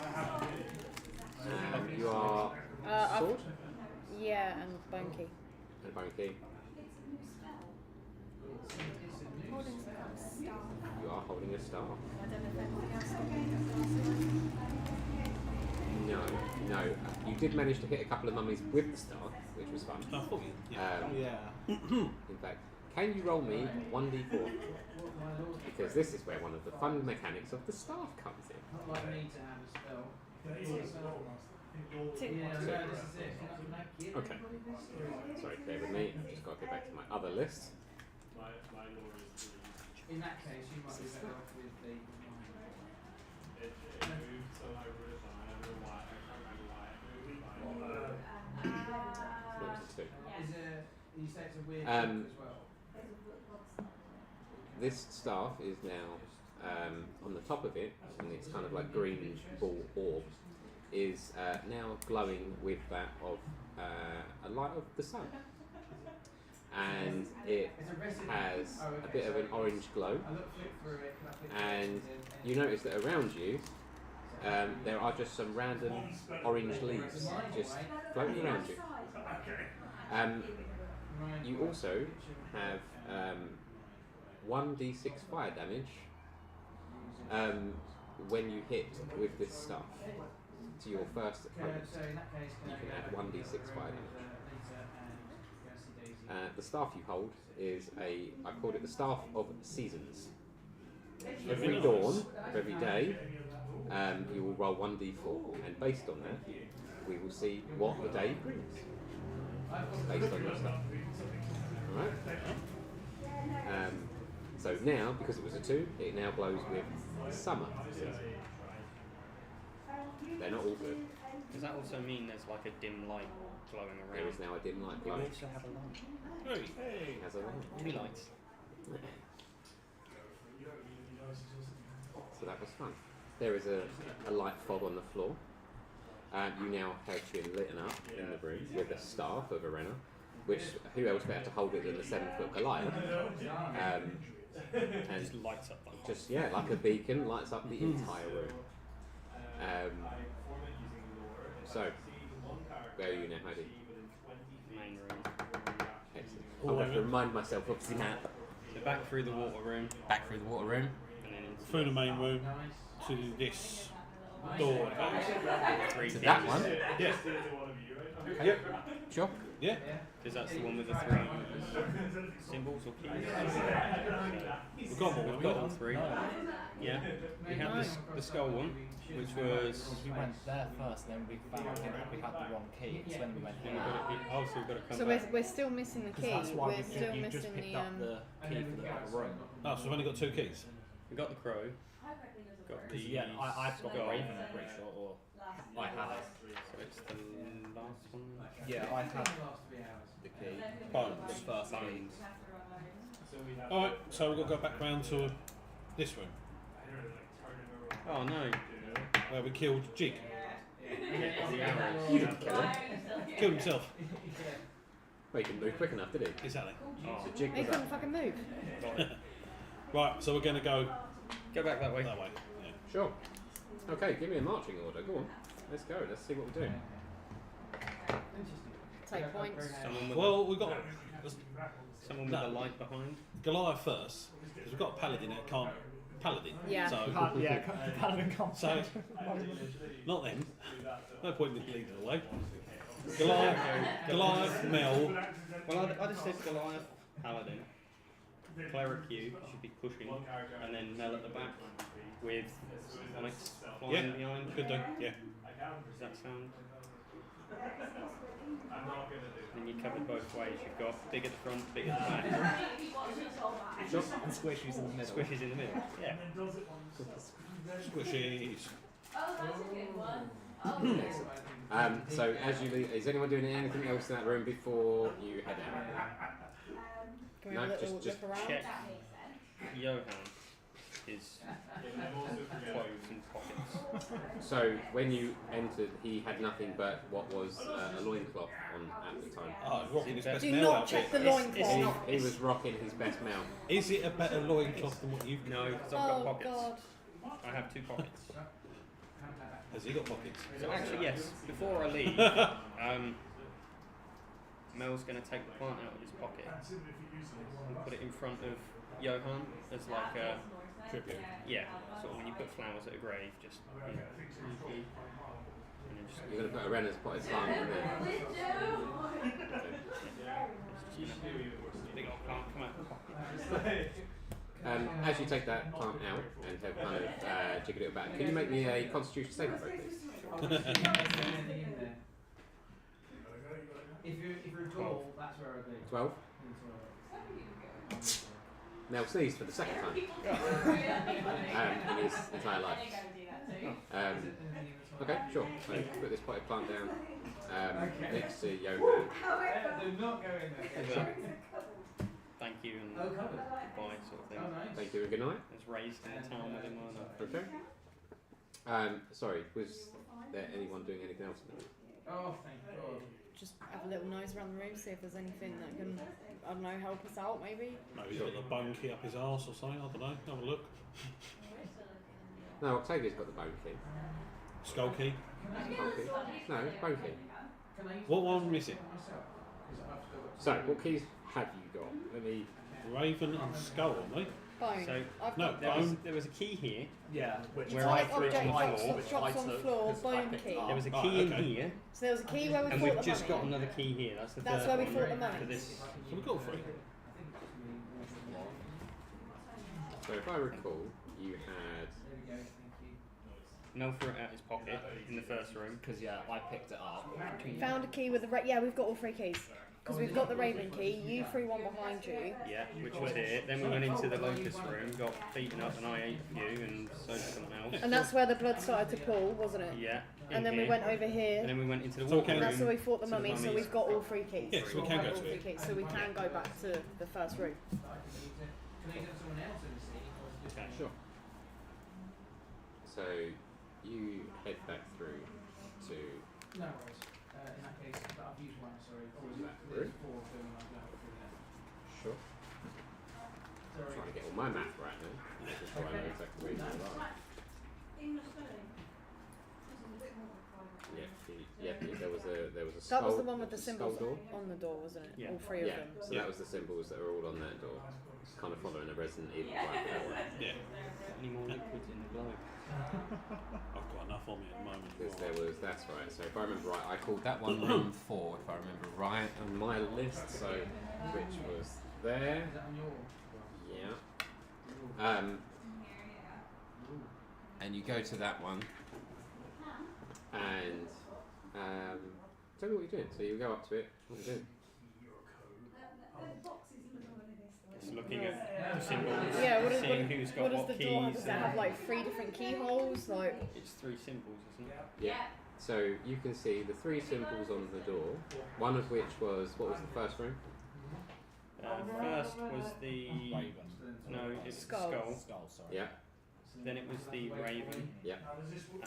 You are sword Yeah, and bone key. and bone key. You are holding a staff. No. You did manage to hit a couple of mummies with the staff, which was fun. Oh, yeah. In fact, can you roll me 1d4? Because this is where one of the fun mechanics of the staff comes in. Not like me to have a spell. Okay. Sorry, bear with me. I've just got to go back to my other list. In that case, you might be better off with the. What was it, 2? You say it's a weird Um, as well. This staff is now on the top of it, and it's kind of like green ball orb, is now glowing with that of a light of the sun. And it has a bit of an orange glow, and you notice that around you there are just some random orange leaves just floating around you. You also have 1d6 fire damage when you hit with this staff to your first opponent. You can add 1d6 fire damage. The staff you hold is I called it the Staff of Seasons. Every dawn of every day, you will roll 1d4, and based on that, we will see what the day brings. Based on your stuff. Alright? So now, because it was a 2, it now glows with summer season. They're not all good. Does that also mean there's like a dim light glowing around? There is now a dim light We glowing. also have a light. Hey. It has a light. 2 lights. So that was fun. There is a light fog on the floor. You now have been lit up in the room with a staff of Arena, which who else better to hold it than the 7-foot Goliath? And Just lights up like just like a beacon, lights up the entire room. So where are you now, Heidi? main room. Excellent. I'll have to remind myself of the map. So back through the water room, Back through the water room. and then into Through the main room to this door. three To that keys. one. Yeah. Yep. Sure. Yeah. Because that's the one with the 3 symbols or keys. We've got more. We've got all 3. Yeah. We had the skull one, which was. We went there first, then we found that we had the wrong key. It's when we went Then here. we've got to come So back. we're still missing the key. That's why We're still you just missing picked the up the key for the other room. Oh, so we've only got 2 keys. We got the crow. Got the Yeah, I've got the skull. raven, I'm pretty sure, or I have it. So it's the last one. Yeah, I have the key. Bones. The first key. Bones. Alright, so we've got to go back round to this room Oh no. where we killed Jig. The arrows. You didn't kill him. Killed himself. Well, he didn't move quick enough, did he? Exactly. Oh. So Jig He was couldn't up. fucking move. Right, so we're going to go Go back that way. that way. Yeah. Sure. Okay, give me a marching order. Go on. Let's go. Let's see what we do. Take points. Someone with, Well, we've got someone with no. a light behind. Goliath first, because we've got a paladin that can't paladin. Yeah. So, Yeah, Paladin can't. so not them. No point in leading the way. Goliath, Mel. Well, I just said Goliath, Paladin, Cleric you should be pushing, and then Mel at the back with Onyx flying Yeah, behind. could do. Yeah. Does that sound? Then you covered both ways. You've got big at the front, big at the back. Sure. And squishies in the middle. Squishes in the middle. Yeah. Squishies. So as you leave, is anyone doing anything else in that room before you head out? Can we No, have a little just look around? Check Johan. His clothes and pockets. So when you entered, he had nothing but what was a loincloth on at the time. Oh, he's rocking his best Do mail not outfit. check the It's loincloth. not- He was rocking his best mount. Is it a better loincloth than what you've got? No, because I've got Oh pockets. god. I have 2 pockets. Has he got pockets? So actually, yes. Before I leave, Mel's going to take the plant out of his pocket and put it in front of Johan as like a Tribute. sort of when you put flowers at a grave, just and then just You're going to put a Renner's potted plant in there. big old plant come out. As you take that plant out and have kind of jiggled it about, can you make me a Constitution saving throw, please? If you're a doll, that's where I'd be. 12. Now sneezed for the second time in his entire life. Okay, sure. So put this potted plant down next to Johan. Do not go in there. Thank you and goodbye sort of thing. Thank you and good night. It's raised in the town within my Okay. Sorry, was there anyone doing anything else? Oh, thank God. Just have a little nose around the room, see if there's anything that can, I don't know, help us out maybe. Maybe he's got the bone key up his arse or something, I don't know. Have a look. No, Octavia's got the bone key. Skull key. Bone key? No, bone key. What one missing? So, what keys have you got? Let me. Raven and skull, aren't they? Bone. So, I've No, got bone. there was a key here. Yeah, which Where I I threw it object on the floor. drops on the floor, bone key. There was a Oh, key in okay. here, So there was a key where we and fought we've the just mummy. got another key here. That's the That's third where we one fought the for mummy. this. So we've got three. So, if I recall, you had. Mel threw it out his pocket in the first room. because I picked it up. Found a key with the yeah, we've got all three keys. Because we've got the Raven key, you threw one behind you. Yeah, which was here. Then we went into the locust room, got beaten up, and I ate a few, and so did someone else. And that's where the blood started to pool, wasn't it? Yeah. And then we here. went over here. And then we went into the So water okay. And room. that's where we fought the to the mummy, so mummies. we've got all three keys. Yeah, so we can go All to three it. keys, so we can go back to the first room. Can I get someone else in the scene? Or is it just Okay. Sure. So, you head back through to. No worries. In that case, but I've used one, sorry. Really? There's 4 of them and I've got 3 left. Sure. I'm Sorry. trying to get all my math right now. Just so I know exactly where you are. Yeah, there was a skull. That was the one with the skull symbols door. on the door, wasn't it? Yeah. All three of Yeah, them. so that was the symbols that were all on that door. Kind of following a Resident Evil vibe. That one. Yeah. Any more liquids in the globe? I've got enough on me at the moment. Because there was, that's right. So if I remember right, I called that one room 4. If I remember right on my list. So which was there. Is that on your? Yeah. And you go to that one, and tell me what you're doing. So you go up to it. What are you doing? Just looking at the symbols, Yeah, what, seeing who's got what does what the keys. door have? Does it and- have like 3 different keyholes? Like, It's 3 symbols, isn't it? Yeah. So you can see the 3 symbols on the door. One of which was, what was the first room? First was the Raven. no, it's Skull. skull. Skull, sorry. Yeah. Then it was the raven, Yeah.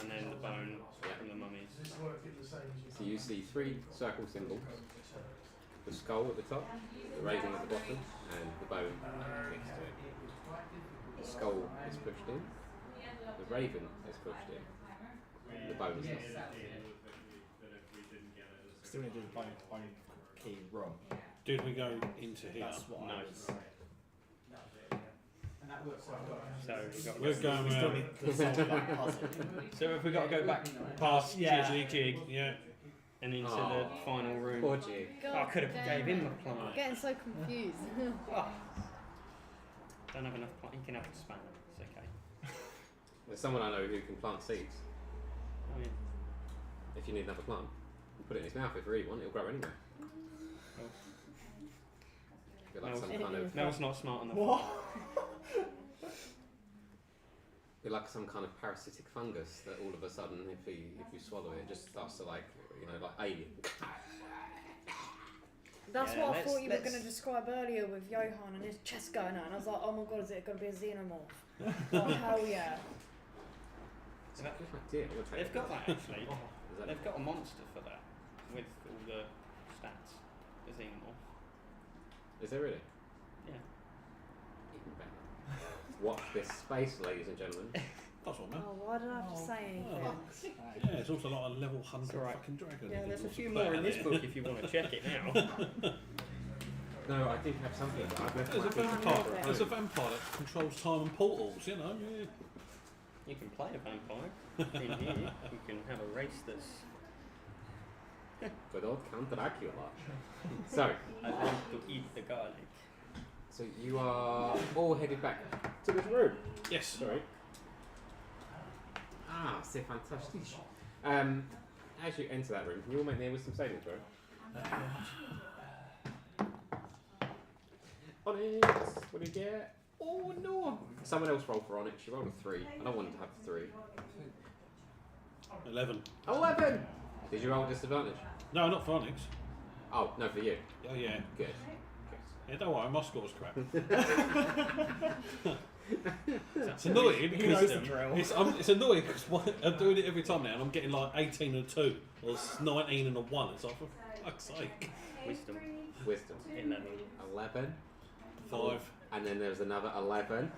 and then the bone from the mummies. Does this work in the same as So you see 3 circle symbols. The skull at the top, the raven at the bottom, and the bone next to it. The skull is pushed in, the raven is pushed in, and the bone is not. Still need to do the bone key room. Did we go into here? That's what No. I was. And that works quite well. So we got. We're going We still around need to solve that puzzle. So if we got to go back past Yeah. Jig Yeah. and into Oh. the final room. Poor G. I could have gave him the I'm plant. getting so confused. Don't have enough plant. You can have a spanner. It's okay. There's someone I know who can plant seeds. Oh, yeah. If you need another plant, you put it in his mouth if you really want, it'll grow anywhere. Be like No. some kind of, Mel's not smart enough. What? be like some kind of parasitic fungus that all of a sudden, if you swallow it, just starts to like, like alien. That's Yeah, what I let's- thought you were let's- going to describe earlier with Johan and his chest going out. And I was like, oh my god, is it going to be a xenomorph? Oh, hell yeah. It's a good idea. We'll take They've it. got that actually. Is that They've got a monster for that with all the stats. The xenomorph. Is there really? Yeah. Even better. Watch this space, ladies and gentlemen. That's what, man. Oh, why did I have to say anything? Yeah, it's also like a level 100 It's alright. fucking dragon. Yeah, there's a What's few the more plan in this there? book if you want to check it now. No, I did have something, but I've left There's a my feet vampire. at There's a home. vampire that controls time and portals. You know. Yeah. You can play a vampire in here. You can have a race that's. Good old Count Dracula. So, I like to eat the garlic. So you are all headed back to this room. Yes. Sorry. Ah, c'est fantastique. As you enter that room, can you all make me a wisdom saving throw? Onyx, what do you get? Oh no! Someone else roll for Onyx. She rolled a 3. I don't want to have a 3. 11. 11! Did you roll disadvantage? No, not for Onyx. Oh, no, for you. Oh yeah. Good. Yeah, don't worry, my score's crap. It's annoying because it's annoying because I'm doing it every time now, and I'm getting like 18 and a 2 or 19 and a 1. It's like, for fuck's sake. Wisdom. 11. 11. 5. And then there's another 11.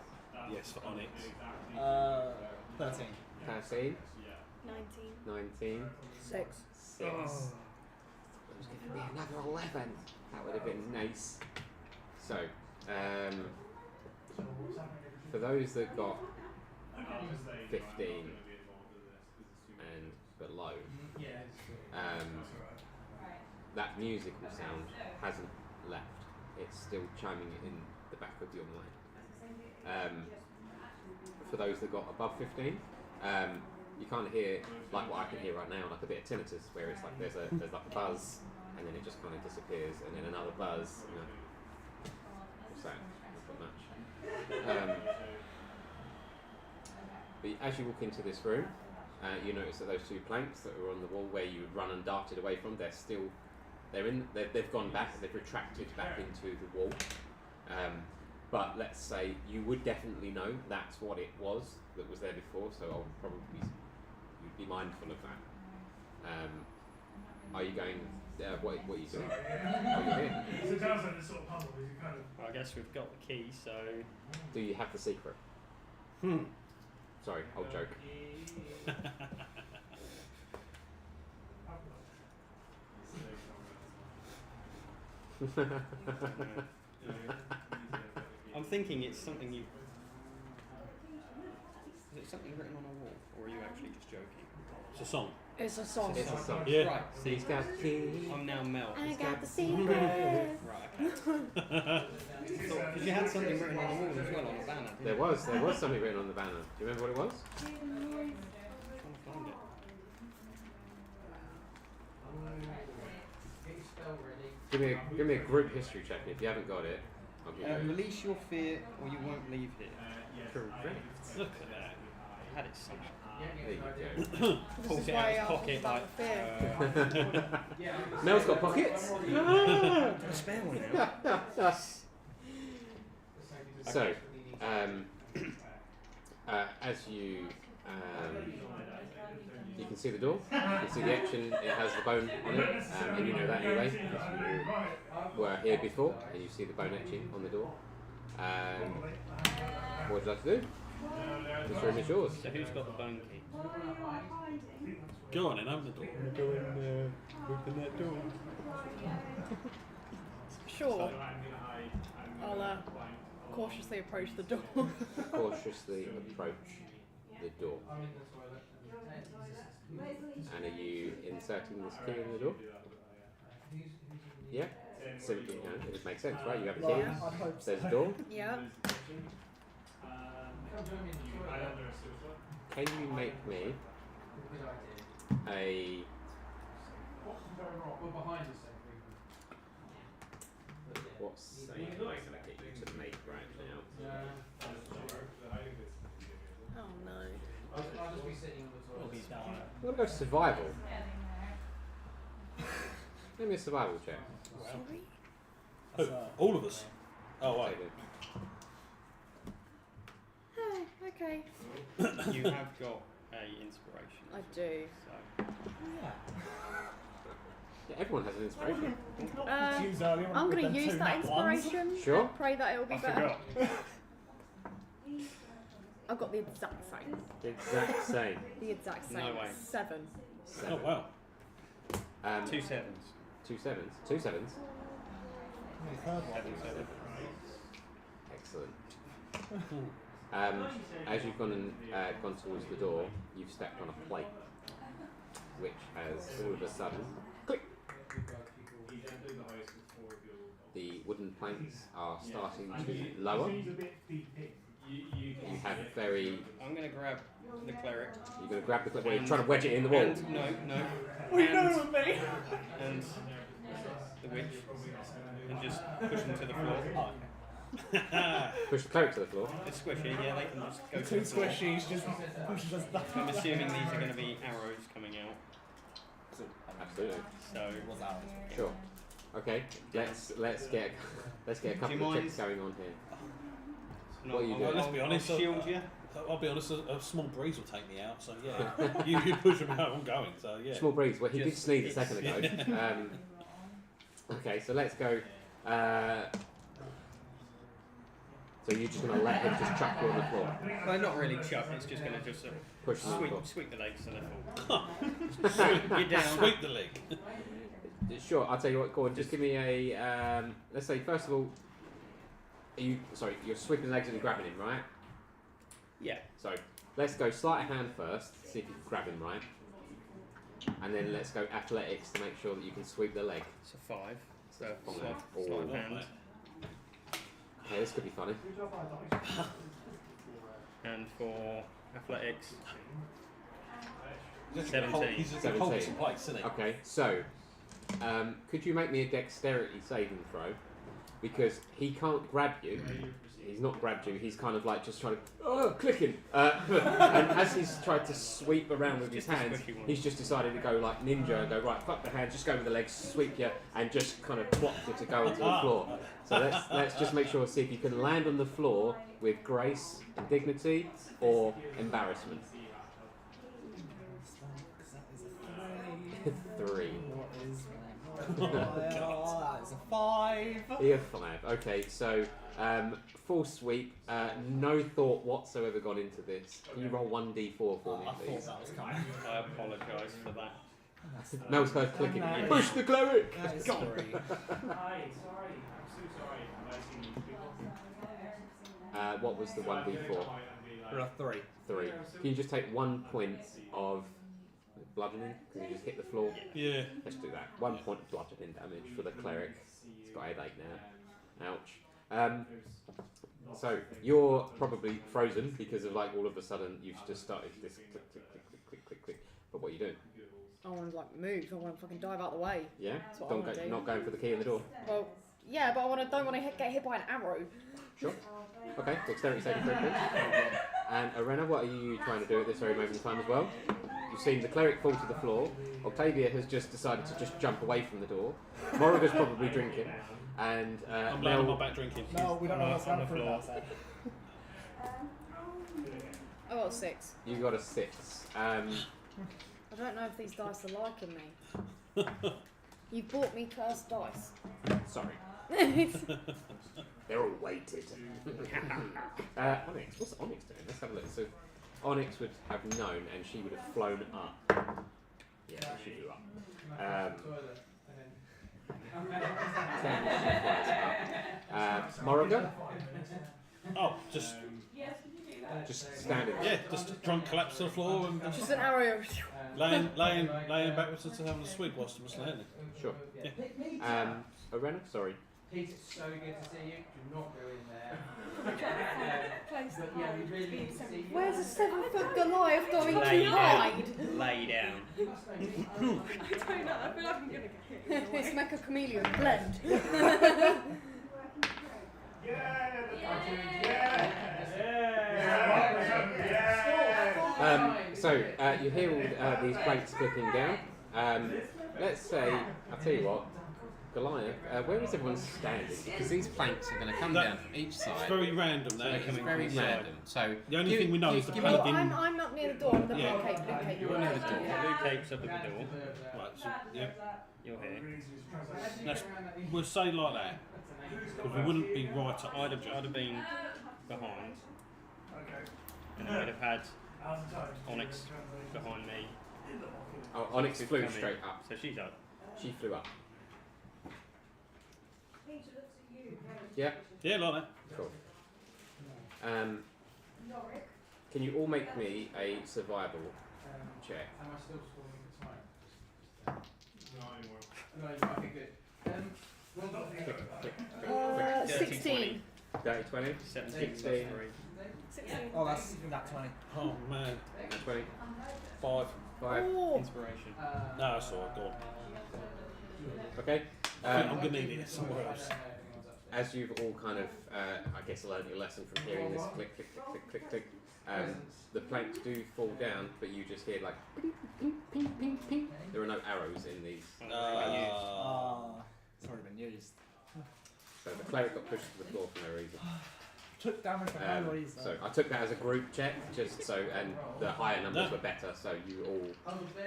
Yes, for Onyx. 13. 13. 19. 6. 6. There was going to be another 11. That would have been nice. So, for those that got 15 and below, that musical sound hasn't left. It's still chiming in the back of your mind. For those that got above 15, you can't hear like what I can hear right now, like a bit of tinnitus, where it's like there's like a buzz, and then it just kind of disappears, and then another buzz. You know, what's that? Not much. But as you walk into this room, you notice that those 2 planks that were on the wall where you run and darted away from, they've gone back, they've retracted back into the wall. But let's say you would definitely know that's what it was that was there before, so you'd be mindful of that. Are you going? What are you doing? Oh, you're here. So it sounds like this sort of puzzle. Is it kind of? Well, I guess we've got the key, so. Do you have the secret? Sorry, old joke. I'm thinking it's something you. Is it something written on a wall, or are you actually just joking? It's a song. It's a song. It's a song. Yeah. Right. See, He's got the key. I'm now Mel. I got the secret. Right. Okay. Because you had something written on the wall as well on the banner. There was something written on the banner. Do you remember what it was? I'm trying to find it. Give me a group history check. If you haven't got it, I'll give you. Release your fear, or you won't leave here. Correct. Look at that. I had it somewhere. There you go. Pulled This is it why out I of his asked pocket about like. the fear. Mel's got pockets. A spare one now. So, as you can see the door, you can see the etching, it has the bone on it, and you know that anyway, because you were here before, and you see the bone etching on the door. What would you like to do? This room is yours. So who's got the bone key? Go on and open the door. Go in there, open that door. Sure. I'll cautiously approach the door. Cautiously approach the door. And are you inserting this key in the door? Yeah? Simply, it just makes sense, right? You have a key, there's a door. Yeah. Can you make me a... What save am I going to get you to make right now? Oh no. I'm going to go survival. Give me a survival check. Sorry? Who? All of us. Oh, right. David. Oh, okay. You have got a inspiration. I do. So. Yeah, everyone has an inspiration. I'm going to use that inspiration. Sure. And pray that it'll be I better. forgot. I've got the exact same. The exact same. The exact same. No way. 7. Oh, wow. 2 sevens. 2 sevens. 2 sevens. 7. Excellent. As you've gone towards the door, you've stepped on a plate, which has all of a sudden click. the wooden planks are starting to lower. You have very. I'm going to grab the cleric. You're going to grab the cleric. Well, you're trying to wedge it in the wall. And, no. We know me. And the witch. And just push them to the floor. Push the cleric to the floor. It's squishy, yeah, they can just go The to two the floor. squishies just pushes us back. I'm assuming these are going to be arrows coming out. Absolutely. So, It was ours. Sure. Okay. Let's get a couple of checks going on here. no, What are you doing? Let's be honest. I'll shield you. I'll be honest. A small breeze will take me out. So yeah, you push them out. I'm going. So yeah. Small breeze. Well, he did Just- sneeze a second ago. Okay, so let's go. So you're just going to let him just chuck you on the floor? Well, not really chuck, it's just going to just Push him on the floor? sweep the legs to the floor. You're down. Sweep the leg. Sure, I'll tell you what, Gordon, just give me a, let's say, first of all, you're sweeping the legs and you're grabbing him, right? Yeah. So, let's go sleight of hand first, see if you can grab him right. And then let's go athletics to make sure that you can sweep the leg. So 5. So Five. sleight of Oh. hand. Okay, this could be funny. And for athletics, He's 17. just a hold some place, isn't he? Okay, so, could you make me a dexterity saving throw? Because he can't grab you. He's not grabbed you. He's kind of like just trying to clicking. And as he's tried to sweep around with his Just a hands, squishy one. he's just decided to go like ninja and go right. Fuck the hand. Just go with the legs, sweep you, and just kind of plop you to go onto the floor. So let's just make sure, see if you can land on the floor with grace and dignity or embarrassment. 3. That's a 5. You're 5. Okay, so full sweep. No thought whatsoever gone into this. Can you roll 1d4 for me, I thought please? that was coming. I apologise for that. Mel's heard clicking. No. Push the cleric! That is Go on. 3. Hi, sorry. I'm so sorry. Have I seen these people? What was the 1d4? We're a 3. 3. Can you just take 1 point of bludgeoning? Can you just hit the floor? Yeah. Let's do that. 1 point of bludgeoning damage for the cleric. He's got a headache now. Ouch. So you're probably frozen because of like all of a sudden you've just started this click, click, click, click, click, click, click. But what are you doing? I want to like move. I want to fucking dive out the way. Yeah? That's what I Don't wanna go, do. not going for the key in the door. Well, yeah, but I don't want to get hit by an arrow. Sure. Okay, dexterity saving throw, please. And Arena, what are you trying to do at this very moment in time as well? You've seen the cleric fall to the floor. Octavia has just decided to just jump away from the door. Morrigan's probably drinking. And I'm laying on my back drinking. No, we don't know what's on the happening floor. outside. I got a 6. you got a 6. I don't know if these dice are liking me. You bought me cursed dice. Sorry. They're all weighted. Onyx, what's Onyx doing? Let's have a look. So Onyx would have known and she would have flown up. Yeah, she flew up. Morrigan? Oh, just Standing. yeah, just drunk collapse to the floor and Just an arrow. laying backwards and having a sweep whilst it was landing. Sure. Yeah. Arena, sorry. Pete, it's so good to see you. Do not go in there. But yeah, we really need to see you. Where's a 7-foot Goliath going Lay to down. hide? Lay down. I don't know. I feel like I'm gonna get hit. It's like a chameleon blend. So you hear all these planks clicking down. Let's say, I'll tell you what, Goliath, where is everyone standing? Because these planks are going to come down from each It's side. very random. That It's very random. So The only thing we know is the give me- Well, paladin. I'm up near the door. I'm the Yeah. Luke Cake. You're near the door. Blue cape's up at the door. Right, so, yeah. You're here. We'll say like that because we wouldn't be right up. I'd have been behind. And I'd have had Onyx behind me. Oh, Onyx Who's flew coming. straight up. So she's up. She flew up. Yeah? Yeah, like that. Cool. Can you all make me a survival check? Am I still scoring the time? No, anymore. No, okay, good. Click, click, click, click. 16. Dirty 20. 17 plus 16. 3. 16. Oh, that's that 20. Oh man. 20. 5. 5. Oh. Inspiration. No, that's alright, go on. Okay. I think I'm going to need it somewhere else. As you've all kind of, I guess, learned your lesson from hearing this click, click, click, click, click, click, the planks do fall down, but you just hear like ping, ping, ping, ping, ping. There are no arrows in these. It's already been used. So the cleric got pushed to the floor for no reason. Took damage for no reason. So I took that as a group check, just so, and the higher numbers were better, so you all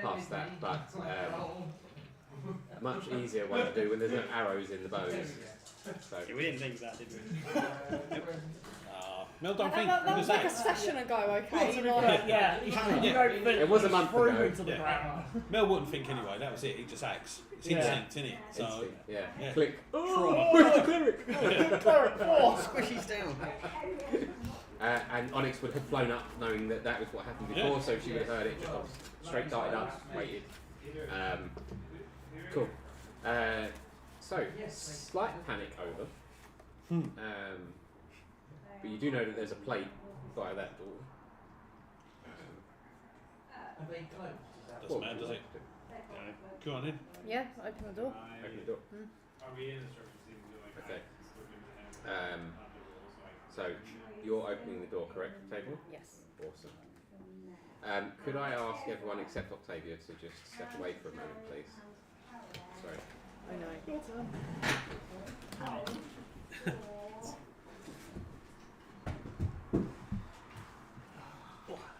passed that. But much easier one to do when there's no arrows in the bows. So Yeah, we didn't think that, did we? Mel, don't think. That was like a axe. session ago, okay? Yeah, you don't think It was a month threw ago. into the Yeah. ground. Mel wouldn't think anyway, that was it, he just acts. It's Yeah. instinct, isn't it? So, instinct, yeah. yeah. Click. Oh, Where's the cleric? Squishy's down. And Onyx would have flown up knowing that that was what happened before, Yeah. so she would have heard it, just gone straight darted up, waited. Cool. So, slight panic over. But you do know that there's a plate by that door. doesn't matter, does it? Go on in. Yeah, open the door. Open the door. Okay. So, you're opening the door, correct, Octavia? Yes. Awesome. Could I ask everyone except Octavia to just step away for a moment, please? Sorry. I know.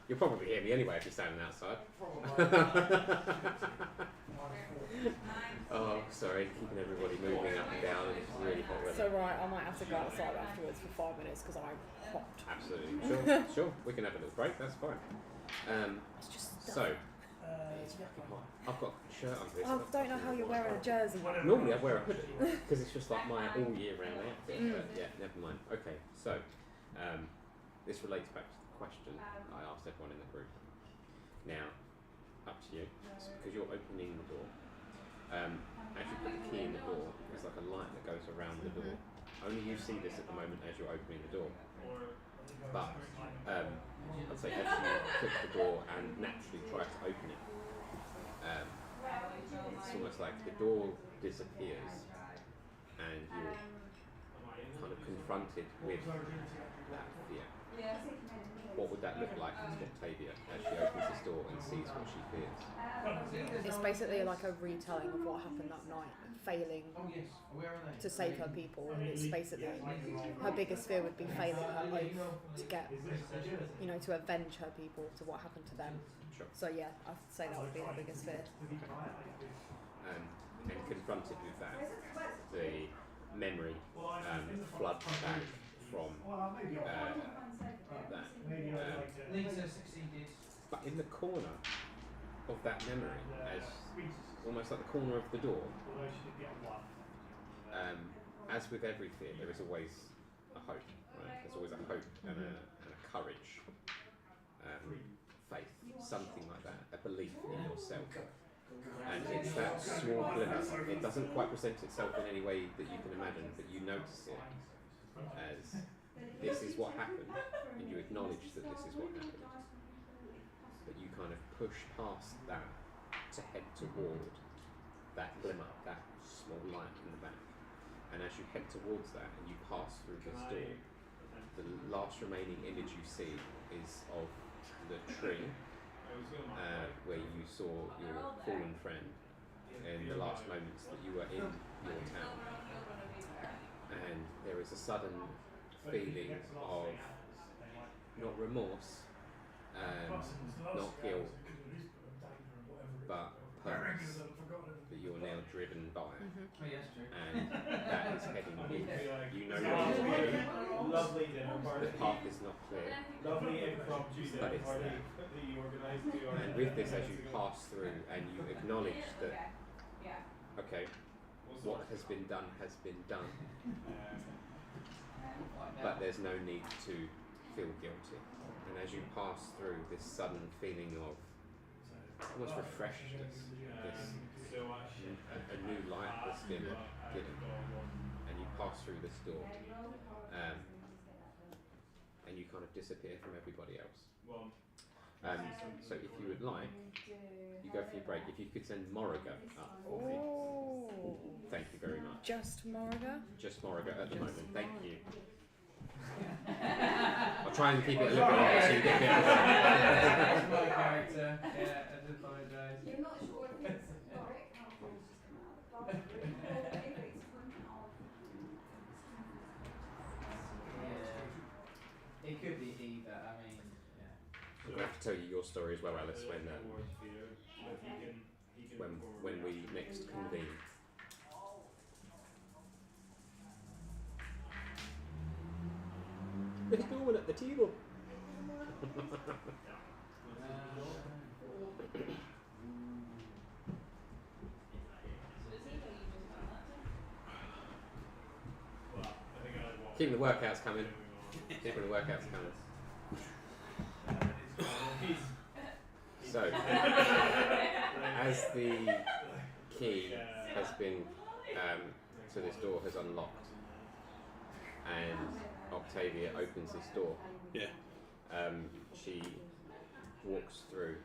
You'll probably hear me anyway if you're standing outside. Oh, sorry, keeping everybody moving up and down, and it's really hot weather. So right, I might have to go outside afterwards for 5 minutes because I'm hot. Absolutely, sure, we can have a little break, that's fine. It's just So, it's fucking hot. I've got a shirt under this. I don't know how you're wearing a jersey. Normally I wear a hoodie, because it's just like my all year round outfit, but yeah, never mind. Okay, so, this relates back to the question I asked everyone in the group. Now, up to you, because you're opening the door. As you put the key in the door, there's like a light that goes around the door. Only you see this at the moment as you're opening the door. But I'd say as you click the door and naturally try to open it, it's almost like the door disappears and you're kind of confronted with that fear. What would that look like to Octavia as she opens this door and sees what she fears? It's basically like a retelling of what happened that night, failing to save her people. And it's basically her biggest fear would be failing her oath to get, to avenge her people to what happened to them. Sure. So yeah, I'd say that would be her biggest fear. And confronted with that, the memory floods back from that. But in the corner of that memory, as almost like the corner of the door, as with every fear, there is always a hope. Right? There's always a hope and a courage, faith, something like that, a belief in yourself. And it's that small glimmer. It doesn't quite present itself in any way that you can imagine, but you notice it as this is what happened, and you acknowledge that this is what happened. But you kind of push past that to head toward that glimmer, that small light in the back. And as you head towards that and you pass through this door, the last remaining image you see is of the tree where you saw your fallen friend in the last moments that you were in your town. And there is a sudden feeling of not remorse, not guilt, but purpose that you're now driven by, and that is heading in. You know where you're heading. The path is not clear, but it's there. And with this, as you pass through and you acknowledge that, okay, what has been done has been done, but there's no need to feel guilty. And as you pass through this sudden feeling of almost refreshedness, a new light has been didn't, and you pass through this door, and you kind of disappear from everybody else. So if you would like, you go for your break. If you could send Moriga up for me. Oh. Thank you very much. Just Moriga? Just Moriga at the moment. Thank you. I'll try and keep it a little bit longer so you get a bit more. That's my character. Yeah, I do apologise. You're not sure if it's Yorick, how it's just come out of the bathroom, or if it's one of... Yeah. It could be either, I mean, yeah. I'm going to have to tell you your story as well, Alice, when we next convene. There's no one at the table. Keeping the workouts coming. Keeping the workouts coming. So, as the key has been to this door has unlocked, and Octavia opens this door. Yeah. She walks through,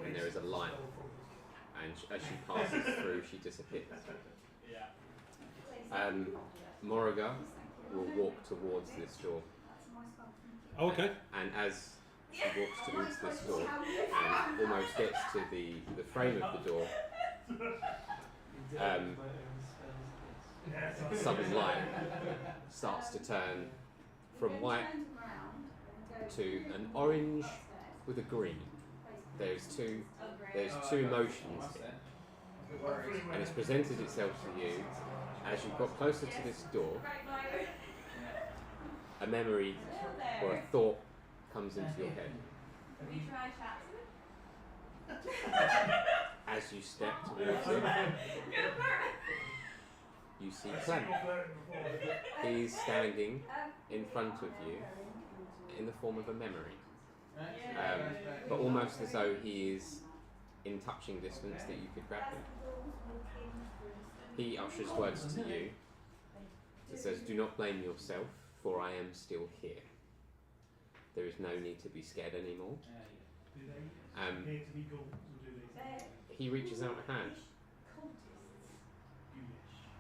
and there is a light, and as she passes through, she disappears. Moriga will walk towards this door. Oh, okay. And as she walks towards this door and almost gets to the frame of the door, sudden light starts to turn from white to an orange with a green. There's two motions here, and it's presented itself to you as you've got closer to this door. A memory or a thought comes into your head. As you step towards it, you see Clem. He's standing in front of you in the form of a memory, but almost as though he is in touching distance that you could grab him. He ushers words to you. It says, "Do not blame yourself, for I am still here. There is no need to be scared anymore." He reaches out a hand.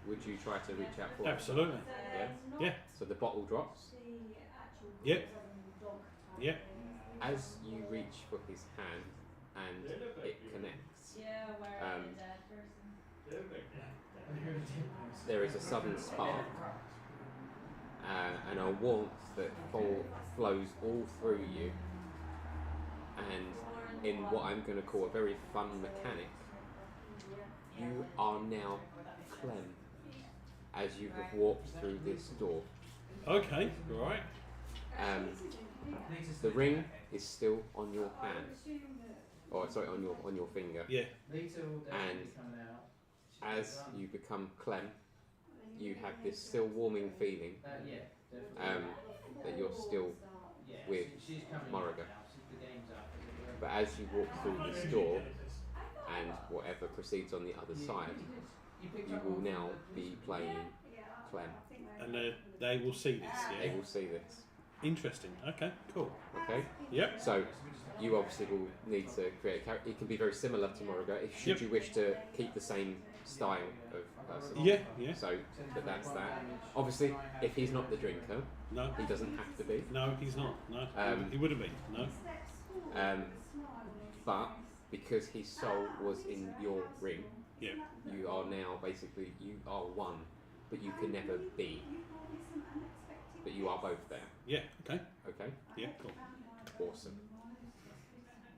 Would you try to reach out for him? Absolutely. Yeah? Yeah. So the bottle drops. Yep. Yep. As you reach for his hand and it connects, there is a sudden spark and a warmth that flows all through you, and in what I'm going to call a very fun mechanic, you are now Clem as you have walked through this door. Okay, right. The ring is still on your hand, or sorry, on your finger. Yeah. And as you become Clem, you have this still warming feeling that you're still with Moriga. But as you walk through this door and whatever proceeds on the other side, you will now be playing Clem. And they will see this, yeah? They will see this. Interesting. Okay, cool. Okay? Yep. So, you obviously will need to create a character. It can be very similar to Moriga, should you wish to keep the same style of person. Yeah, yeah. So, but that's that. Obviously, if he's not the drinker, no, he doesn't have to be. No, he's not. No, he wouldn't be. No. But because his soul was in your ring, yeah, you are now basically one, but you can never be. But you are both there. Yeah. Okay. Okay. Yeah. Cool. Awesome.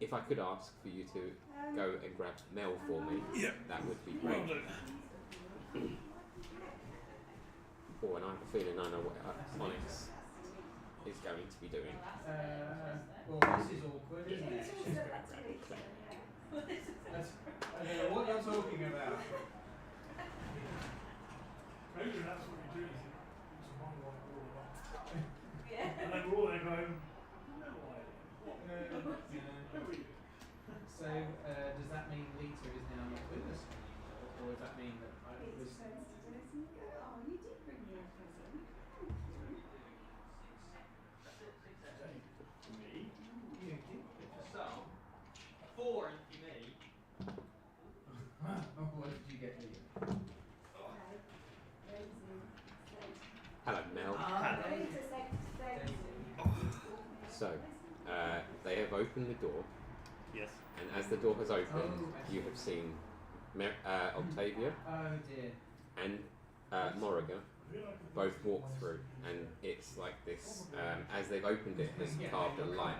If I could ask for you to go and grab Mel for me, that would be great. Oh, and I have a feeling I know what Onyx is going to be doing. Well, this is awkward, isn't it? She's going to grab Clem. I don't know what you're talking about. Maybe that's what you do. It's a monologue all about. And then we're all there going, no idea. So, does that mean Lita is now not with us anymore? Or does that mean that Hello, Mel. So, they have opened the door, Yes. and as the door has opened, you have seen Octavia and Morrigan both walk through, and it's like this. As they've opened it, has carved a light.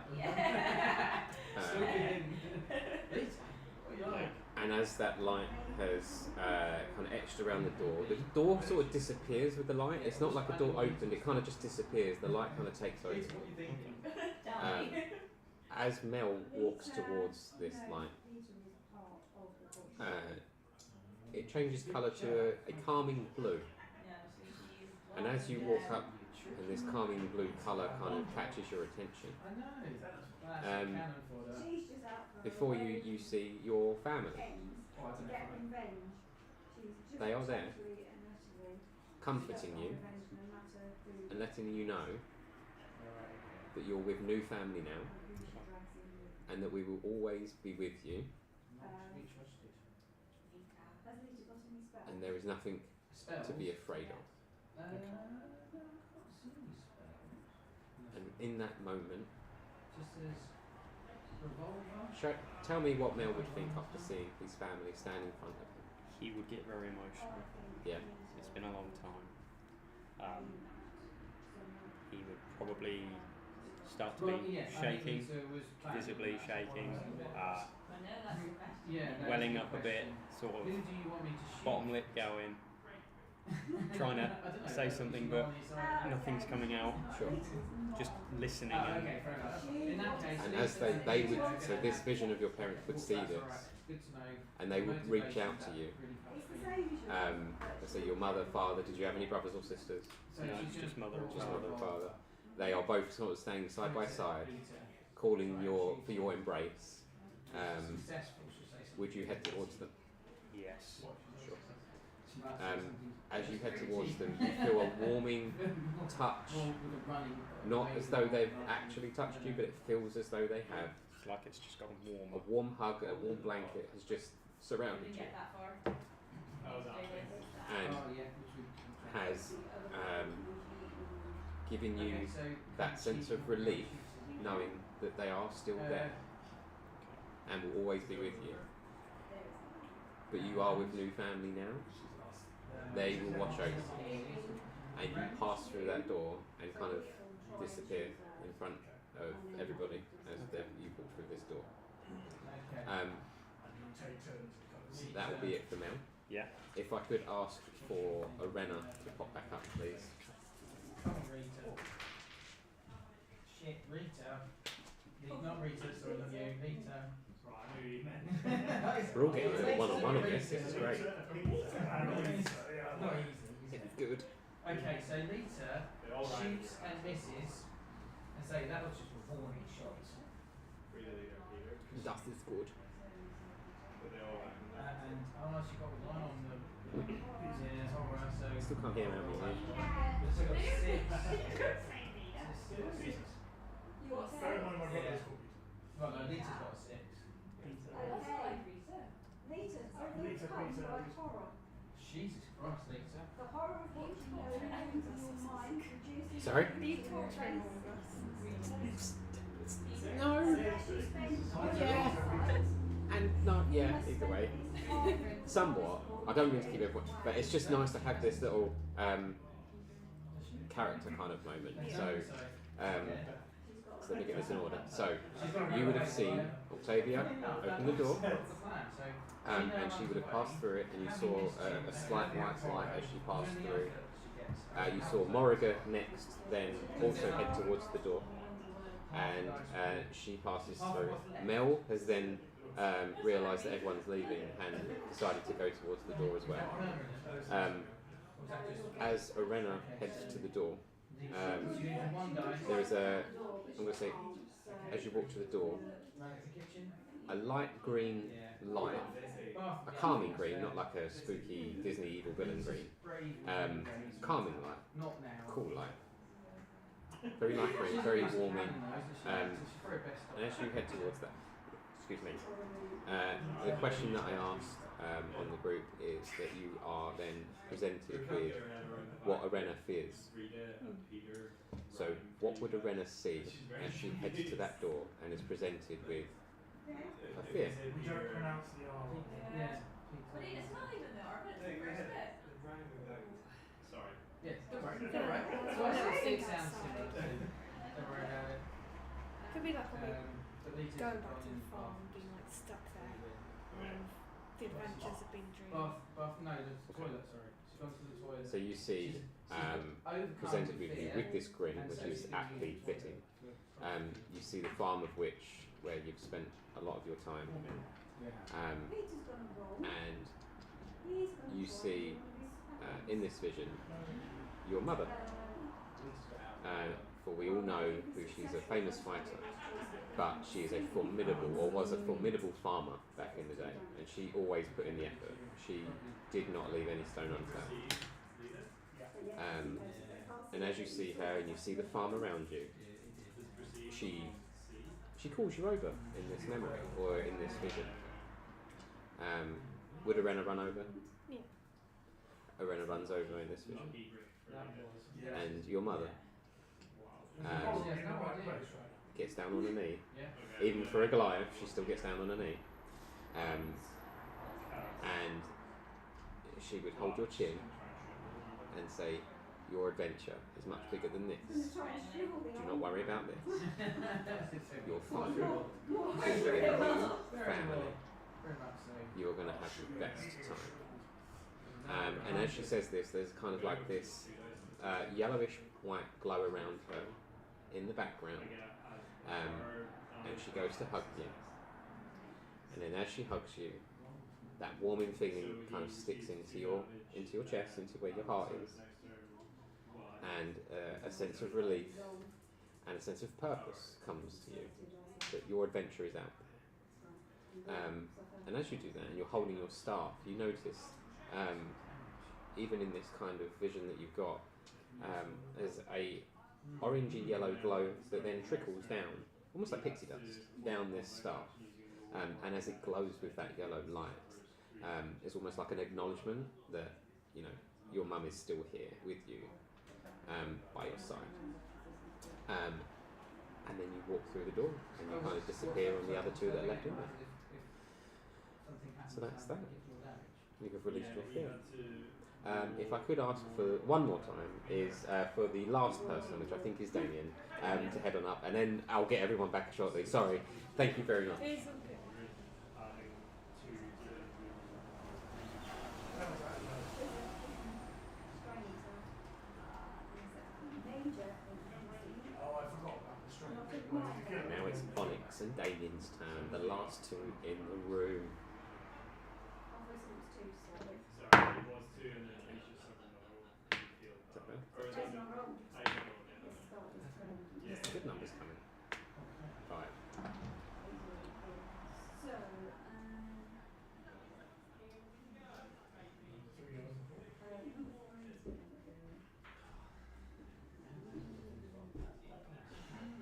And as that light has kind of etched around the door sort of disappears with the light. It's not like a door opened; it kind of just disappears. The light kind of takes over. As Mel walks towards this light, it changes colour to a calming blue. And as you walk up, and this calming blue colour kind of catches your attention, before you see your family. They are there, comforting you and letting you know that you're with new family now, and that we will always be with you, and there is nothing to be afraid of. And in that moment, tell me what Mel would think after seeing his family stand in front of him. He would get very emotional. Yeah. It's been a long time. He would probably start to be shaking, visibly shaking, welling up a bit, sort of bottom lip going, trying to say something but nothing's coming out. Sure. Just listening and as they would, so this vision of your parents would see this, and they would reach out to you. So your mother, father, did you have any brothers or sisters? No, it's just mother and father. They are both sort of standing side by side, calling for your embrace. Would you head towards them? Yes. Sure. As you head towards them, you feel a warming touch, not as though they've actually touched you, but it feels as though they have. It's like it's just gotten warm. A warm hug, a warm blanket has just surrounded you, and has given you that sense of relief, knowing that they are still there and will always be with you. But you are with new family now. They will watch over you, and you pass through that door and kind of disappear in front of everybody as you walk through this door. That will be it for Mel. Yeah. If I could ask for a Renner to pop back up, please. Shit, Rita. Not Rita, sorry, not you. Rita. We're all getting a little one-on-one on this. This is great. Not easy. It's good. Okay, so Rita shoots and misses, and say that was just a warning shot. That is good. And she got one on the. Yeah, alright, so. Still can't hear around me. So got 6. You got 6. Very much my brother's called. Well, no, Lita's got a 6. Jesus Christ, Lita. The horror of watching your remains in your mind reduces. Sorry? No. Yeah. And not either way. Somewhat. I don't mean to keep everyone, but it's just nice to have this little character kind of moment. So let me get this in order. So you would have seen Octavia open the door, and she would have passed through it, and you saw a slight white light as she passed through. You saw Morrigan next, then also head towards the door, and she passes through. Mel has then realised that everyone's leaving and decided to go towards the door as well. As Arena heads to the door, there is I'm going to say, as you walk to the door, a light green light, a calming green, not like a spooky Disney evil villain green, calming light, cool light, very light green, very warming, and as you head towards that, excuse me. The question that I asked on the group is that you are then presented with what Arena fears. So, what would Arena see as she heads to that door and is presented with a fear? We don't pronounce the R. Yeah. But it's not even the R, but it's the first bit. Sorry. Yes, don't worry. It's alright. So I know it sounds similar to. Don't worry about it. Could be like probably But these going are back to the going farm, bath. being like stuck there. The adventures have been a dream. Bath, no, the toilet, sorry. She's gone to the toilet. So you see presented with you with this grin, which is aptly fitting. You see the farm of which, where you've spent a lot of your time, and you see in this vision your mother. For we all know who she's a famous fighter, but she is a formidable, or was a formidable farmer back in the day, and she always put in the effort. She did not leave any stone unturned. And as you see her and you see the farm around you, she calls you over in this memory or in this vision. Would Arena run over? Yeah. Arena runs over in this vision. And your mother gets down on her knee. Even for a Goliath, she still gets down on her knee. And she would hold your chin and say, your adventure is much bigger than this. Do not worry about this. You're fine. You're in a new family. You're going to have the best time. And as she says this, there's kind of like this yellowish white glow around her in the background. And she goes to hug you. And then as she hugs you, that warming feeling kind of sticks into your chest, into where your heart is. And a sense of relief and a sense of purpose comes to you, that your adventure is out there. And as you do that and you're holding your staff, you notice, even in this kind of vision that you've got, there's a orangey yellow glow that then trickles down, almost like pixie dust, down this staff. And as it glows with that yellow light, it's almost like an acknowledgement that, you know, your mum is still here with you. By your side, and then you walk through the door and you kind of disappear on the other two that are left in there. So that's that. You have released your fear. If I could ask for one more time, is for the last person, which I think is Damien, to head on up, and then I'll get everyone back shortly. Sorry. Thank you very much. Now it's Onyx and Damien's turn, the last two in the room. Good numbers coming. Right.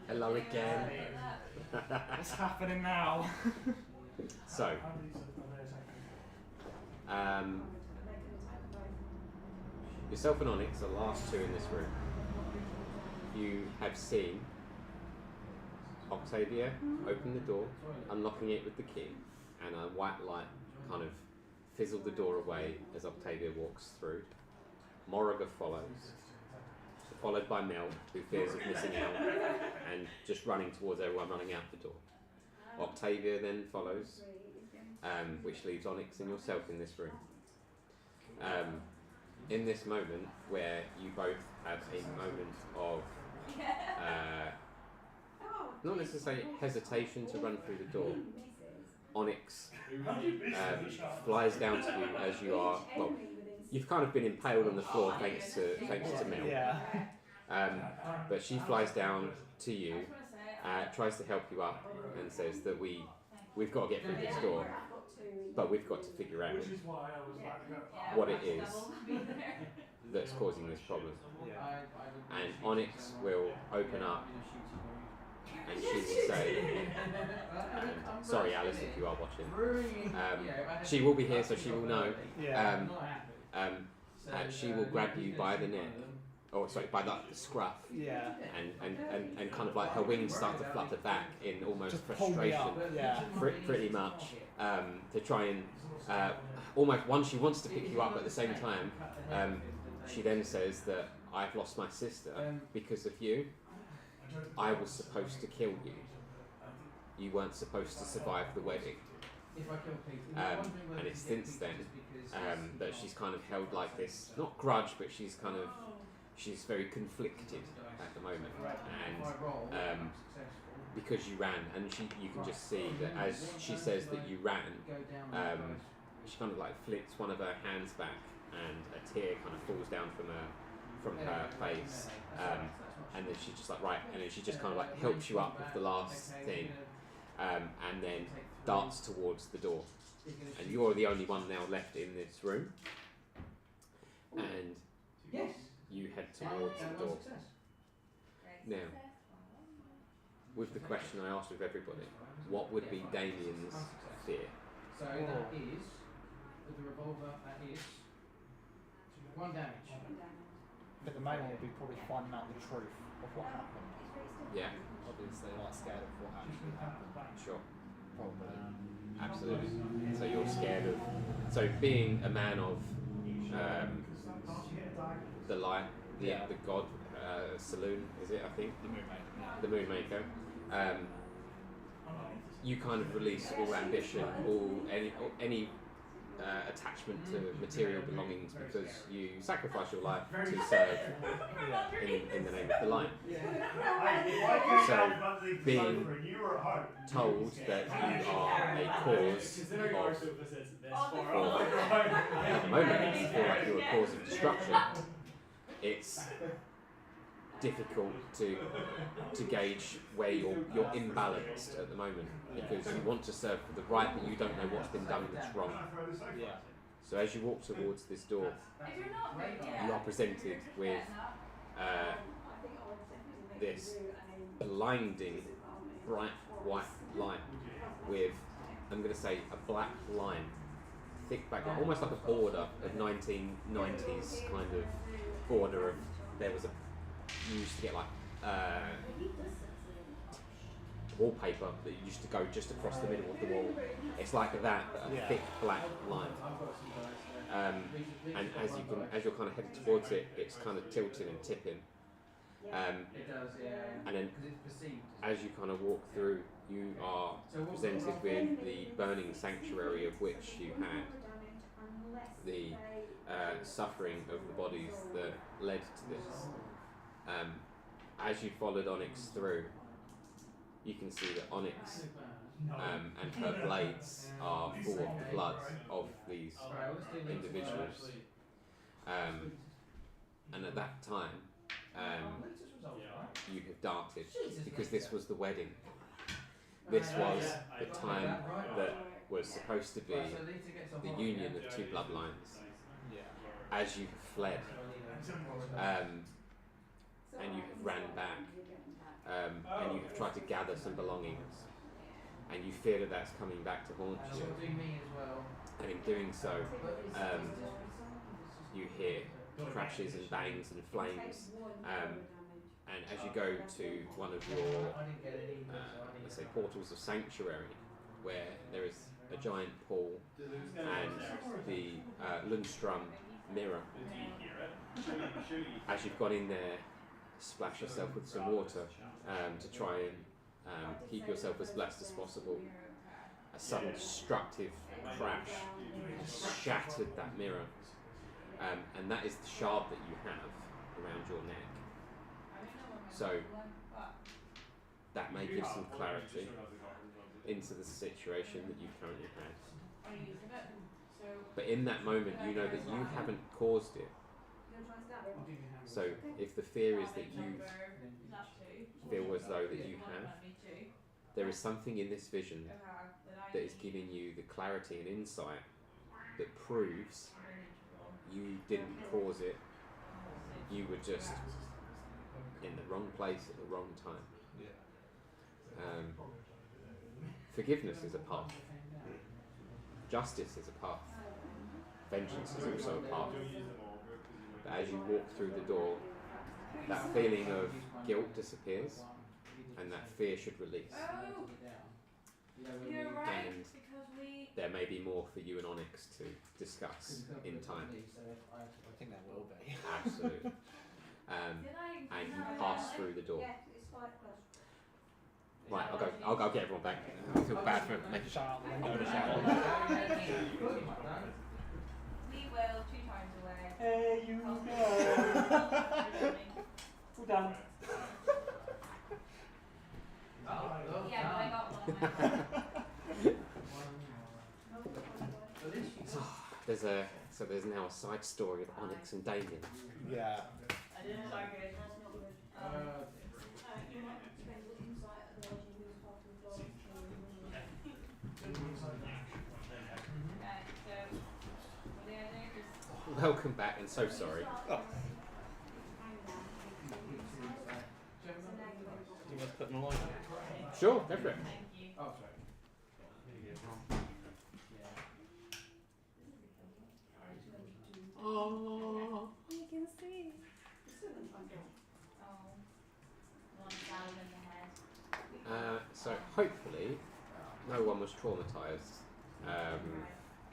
Hello again. What's happening now? So, yourself and Onyx are the last two in this room. You have seen Octavia open the door, unlocking it with the key, and a white light kind of fizzled the door away as Octavia walks through. Morriga follows, followed by Mel, who fears of missing out and just running towards everyone running out the door. Octavia then follows, which leaves Onyx and yourself in this room. In this moment where you both have a moment of not necessarily hesitation to run through the door, Onyx flies down to you as you are, well, you've kind of been impaled on the floor thanks to Mel. Yeah. But she flies down to you, tries to help you up, and says that we've got to get through this door, but we've got to figure out what it is that's causing this problem. And Onyx will open up and she will say, and sorry Alice if you are watching, she will be here so she will know. She will grab you by the neck, or sorry, by the scruff, and kind of like her wings start to flutter back in almost Just pull me frustration, up, pretty much, to try and almost one, she wants to pick you up at the same time. She then says that I've lost my sister because of you. I was supposed to kill you. You weren't supposed to survive the wedding. And it's since then that she's kind of held like this, not grudge, but she's very conflicted at the moment. And because you ran, and you can just see that as she says that you ran, she kind of like flicks one of her hands back, and a tear kind of falls down from her face. And then she's just like, right, and then she just kind of like helps you up with the last thing, and then darts towards the door. And you're the only one now left in this room. And you head towards the door. Now, with the question I asked of everybody, what would be Damien's fear? So that is, with the revolver, that is 1 damage. But the main one would be probably finding out the truth of what happened. Yeah. Obviously, like scared of what actually happened. Sure. Probably. Absolutely. So you're scared of... So being a man of the light, the god saloon, is it, I think? The Moonmaker. Yeah. The Moonmaker. You kind of release all ambition, any attachment to material belongings, because you sacrifice your life to serve in the name of the light. So being told that you are a cause of, at the moment, you feel like you're a cause of destruction, it's difficult to gauge where you're imbalanced at the moment, because you want to serve for the right, but you don't know what's been done that's wrong. So as you walk towards this door, you are presented with this blinding bright white light with, I'm going to say, a black line, thick black line, almost like a border of 1990s kind of border of, there was you used to get like wallpaper that used to go just across the middle of the wall. It's like that, but a thick black line. And as you're kind of headed towards it, it's kind of tilting and tipping. And then as you kind of walk through, you are presented with the burning sanctuary of which you had the suffering of the bodies that led to this. As you followed Onyx through, you can see that Onyx and her blades are full of the blood of these individuals. And at that time, you have darted, because this was the wedding. This was the time that was supposed to be the union of two bloodlines. As you have fled, and you have ran back, and you have tried to gather some belongings, and you fear that that's coming back to haunt you. And in doing so, you hear crashes and bangs and flames, and as you go to one of your, let's say, portals of sanctuary, where there is a giant pool and the Lundstrom mirror, as you've gone in there, splash yourself with some water to try and keep yourself as blessed as possible. A sudden destructive crash has shattered that mirror, and that is the shard that you have around your neck. So that may give some clarity into the situation that you've currently had. But in that moment, you know that you haven't caused it. So if the fear is that you feel as though that you have, there is something in this vision that is giving you the clarity and insight that proves you didn't cause it, you were just in the wrong place at the wrong time. Forgiveness is a path. Justice is a path. Vengeance is also a path. But as you walk through the door, that feeling of guilt disappears, and that fear should release. You're right, And because we... there may be more for you and Onyx to discuss in time. I think there will be. Absolutely. And you pass through the door. Yeah, it's quite close. Right, I'll go get everyone back. I feel bad for making Shut up. We will 2 times away. Hey, you go. We're done. Yeah, but I got one. There's now a side story of Onyx and Damien. Yeah. I didn't like it. Welcome back, and so sorry. Oh. You must put in a line. Sure, go for it. Oh, sorry. Oh. You can see. So hopefully, no one was traumatised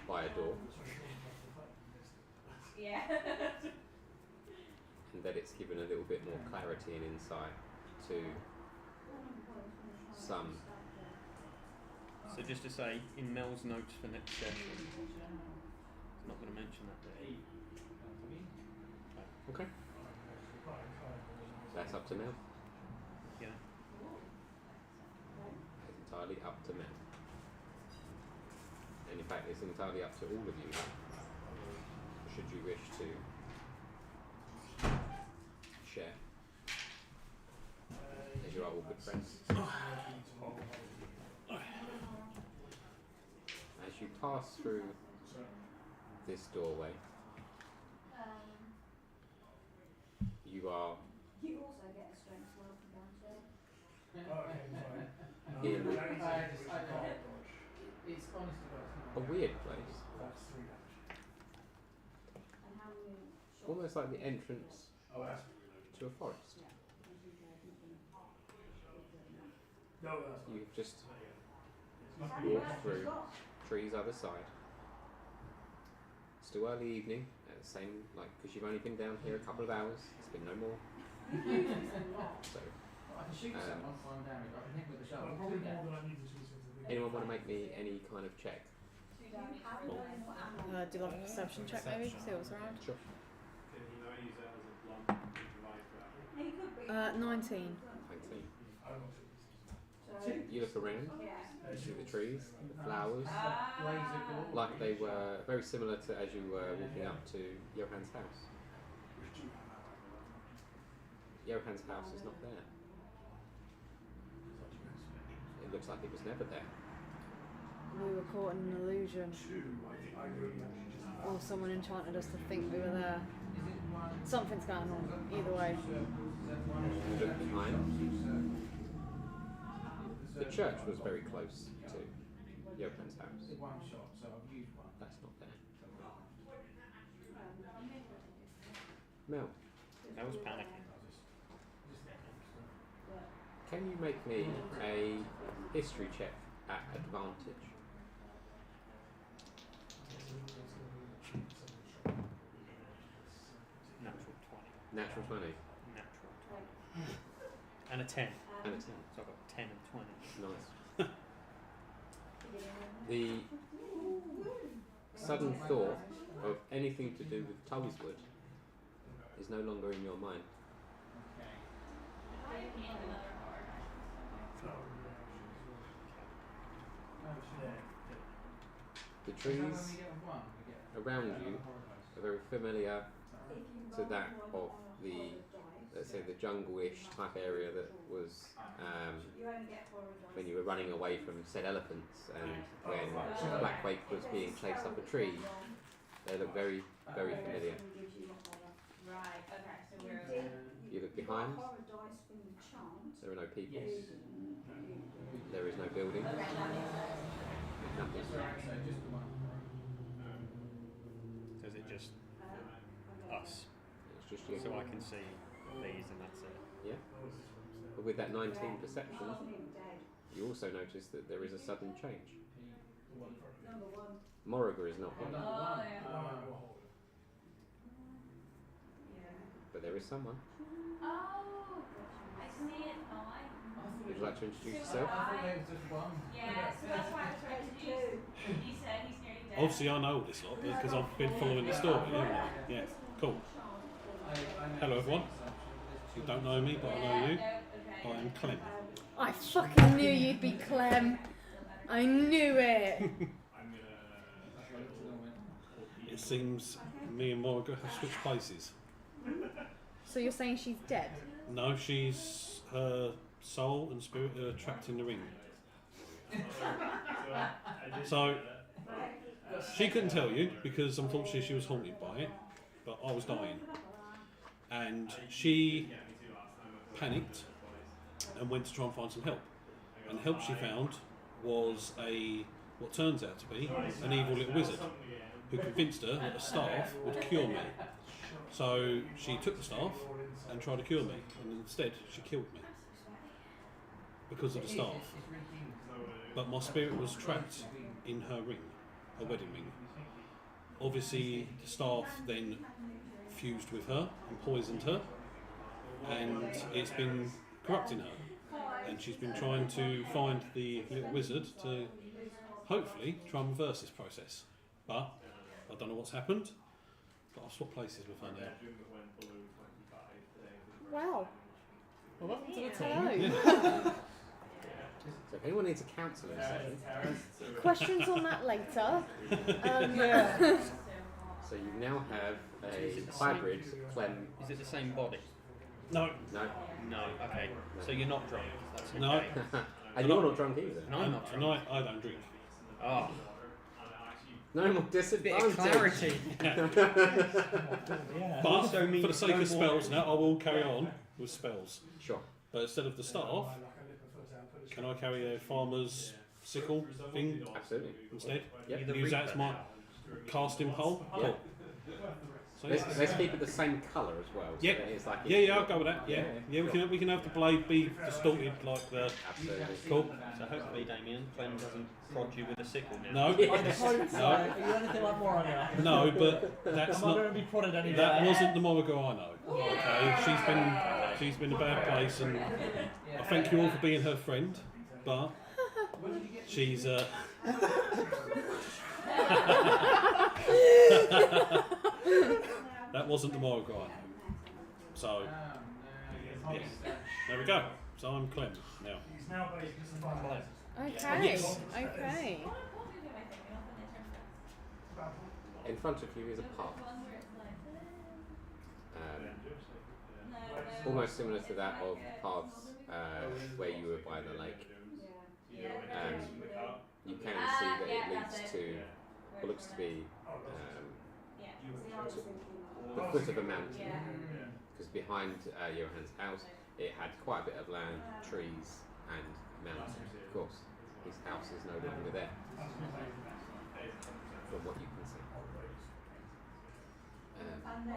by a door, Yeah. and that it's given a little bit more clarity and insight to some. So just to say, in Mel's notes for next session, I'm not going to mention that bit. Okay. That's up to Mel. Yeah. It's entirely up to Mel. And in fact, it's entirely up to all of you, should you wish to share, as you are all good friends. As you pass through this doorway, you are You also get a strength welcome downstairs. in It's honest to God. a weird place, And how many shots? almost like the entrance to a forest. You've just walked through trees either side. Still early evening, at the same, because you've only been down here a couple of hours, it's been no more. So, I can shoot someone for 1 damage. I can hit with the shovel. Probably 2 more damage. than I need to shoot into the anyone want to make me any kind of check? Do like a perception check maybe? See what's around. Sure. He could be. 19. 19. You look around, you see the trees, the flowers, like they were very similar to as you were walking up to Johan's house. Johan's house is not there. It looks like it was never there. We were caught in an illusion. Or someone enchanted us to think we were there. Something's going on, either way. You look behind. The church was very close to Johan's house. One shot, so I've used one. That's not there. Mel, I was panicking. can you make me a history check at advantage? Natural 20. Natural 20. Natural 20. And a 10. And a 10. So I've got 10 and 20. Nice. The sudden thought of anything to do with Tullswood is no longer in your mind. The trees around you are very familiar to that of the, let's say, the jungle-ish type area that was when you were running away from said elephants and when Blackwake was being chased up a tree. They look very, very familiar. Right, okay, so we're okay. you look behind, Horror dice from the chant. there are no people. Yes. There is no building. Nothing. Right, so just the one. So is it just us? It's just you. So I can see these and that's it. Yeah. But with that 19 perception, I wasn't even dead. you also notice that there is a sudden change. Number one. Morriger is not one, Oh, yeah. but there is someone. Oh, I see it now. Would you like to introduce I yourself? thought there was just one. Yeah, so that's why I was trying to use. He said he's nearly dead. Obviously, I know all this lot because I've been following the story, haven't I? Yeah, cool. Hello, everyone. You don't know me, but I know you. I am Clem. I fucking knew you'd be Clem. I knew it. It seems me and Morrigan have switched places. So you're saying she's dead? No, she's her soul and spirit are trapped in the ring. So she couldn't tell you because unfortunately she was haunted by it, but I was dying. And she panicked and went to try and find some help. And the help she found was what turns out to be an evil little wizard who convinced her that a staff would cure me. So she took the staff and tried to cure me, and instead she killed me because of the staff. But my spirit was trapped in her ring, her wedding ring. Obviously the staff then fused with her and poisoned her, and it's been corrupting her, and she's been trying to find the little wizard to hopefully try and reverse this process. But I don't know what's happened, but I've swapped places with her now. Wow. Well, welcome to the Hello. Yeah. So if anyone needs a counselling session, Questions on that later. so you now have a hybrid Clem. Is it the same body? No, No. No. Okay. So you're not drunk. That's okay. no, And you're not drunk either. No, I'm not drunk. no, I don't drink. Oh, No more bit disadvantage. of clarity. But So mean for the sake no of spells now, I will carry on with spells. Sure. But instead of the staff, can I carry a farmer's sickle thing Absolutely. instead? Yep. Use that as my casting pole? Yeah. So Let's keep it the same colour as well. So Yeah. that it's like yeah, I'll go with that. Yeah, we can have the blade be distorted like the. Absolutely. Cool. So hopefully, Damien, Clem doesn't prod you with a sickle now. No, I hope so. Are you anything like Morrigan? no, but that's Am I going not. to be prodded any That day? wasn't the Morrigan I know. Okay, she's been a bad place, and I thank you all for being her friend, but she's that wasn't the Morrigan I know. So yeah, there we go. So I'm Clem now. He's now based in the Okay. Yes. Okay. In front of you is a path. Almost similar to that of paths where you were by the lake. You can see that it leads to what looks to be the foot of a mountain. Because behind Johan's house, it had quite a bit of land, trees, and mountain. Of course, his house is no longer there, from what you can see.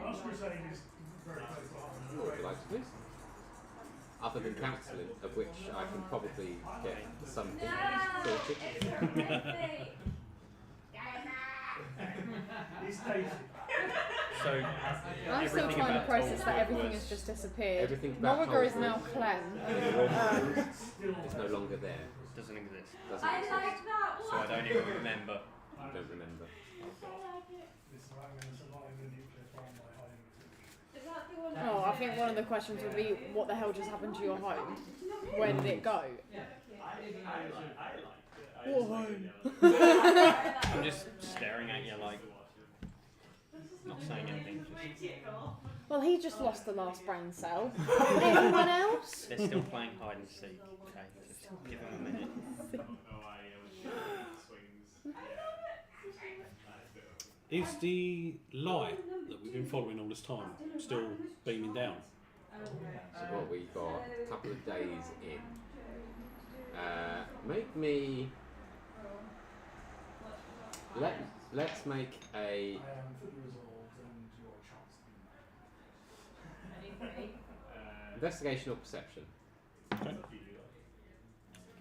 Last Crusade is very close behind. What would you like to do? Other than counselling, of which I can probably get something sorted. He's dated. So I'm still everything trying to about process that Tolkien everything was- has just disappeared. Everything about Morrigan is Tolkien now Clem. is no longer there. doesn't exist. Doesn't exist. that So I don't even remember. I don't remember. This is how I'm going to survive the nuclear farm by hiding the Is that the one? Oh, I think one of the questions would be, what the hell just happened to your home? Where did it go? What home? I'm just staring at you like, not saying anything. Just, Well, he just lost the last brain cell. Anyone else? they're still playing hide and seek. Okay, just give them a minute. Is the light that we've been following all this time still beaming down? So what we got? A couple of days in. Make me. Let's make a I am fully resolved and your chance to be investigation or perception.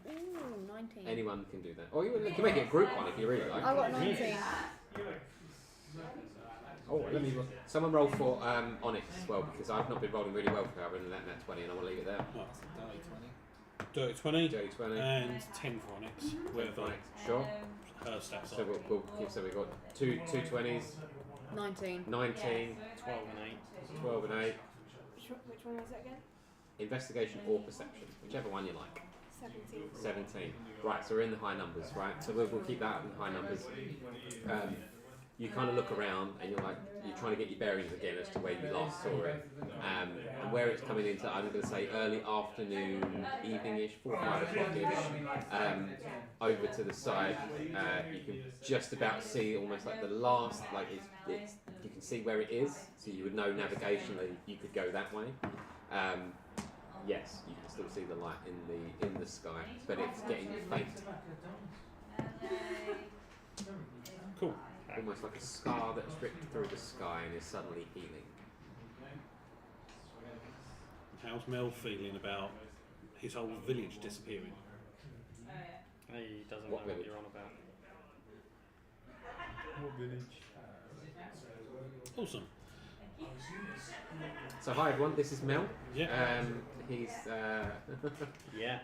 Ooh, 19. Anyone can do that. Or you can make it a group one if you really like. I got 19. Oh, let me. Someone roll for Onyx as well because I've not been rolling really well for her other than that nat 20 and I want to leave it there. Well, dirty 20 Dirty 20. and 10 for Onyx. Whatever Onyx. Sure. her stats So are. so we've got two 20s, 19. 19, 12 and 8. 12 and 8. Which one was it again? Investigation or perception, whichever one you like. 17. 17. Right, so we're in the high numbers, right? So we'll keep that in the high numbers. You kind of look around and you're trying to get your bearings again as to where you last saw it. And where it's coming into, I'm going to say early afternoon, evening-ish, 4 or 5 o'clock-ish. Over to the side, you can just about see almost like the last, like it's you can see where it is, so you would know navigationally you could go that way. Yes, you can still see the light in the sky, but it's getting faint. Cool. Almost like a scar that's ripped through the sky and is suddenly healing. How's Mel feeling about his whole village disappearing? He doesn't What know village? what you're on about. What village? Awesome. So hi everyone, this is Mel. Yeah. He's Yeah.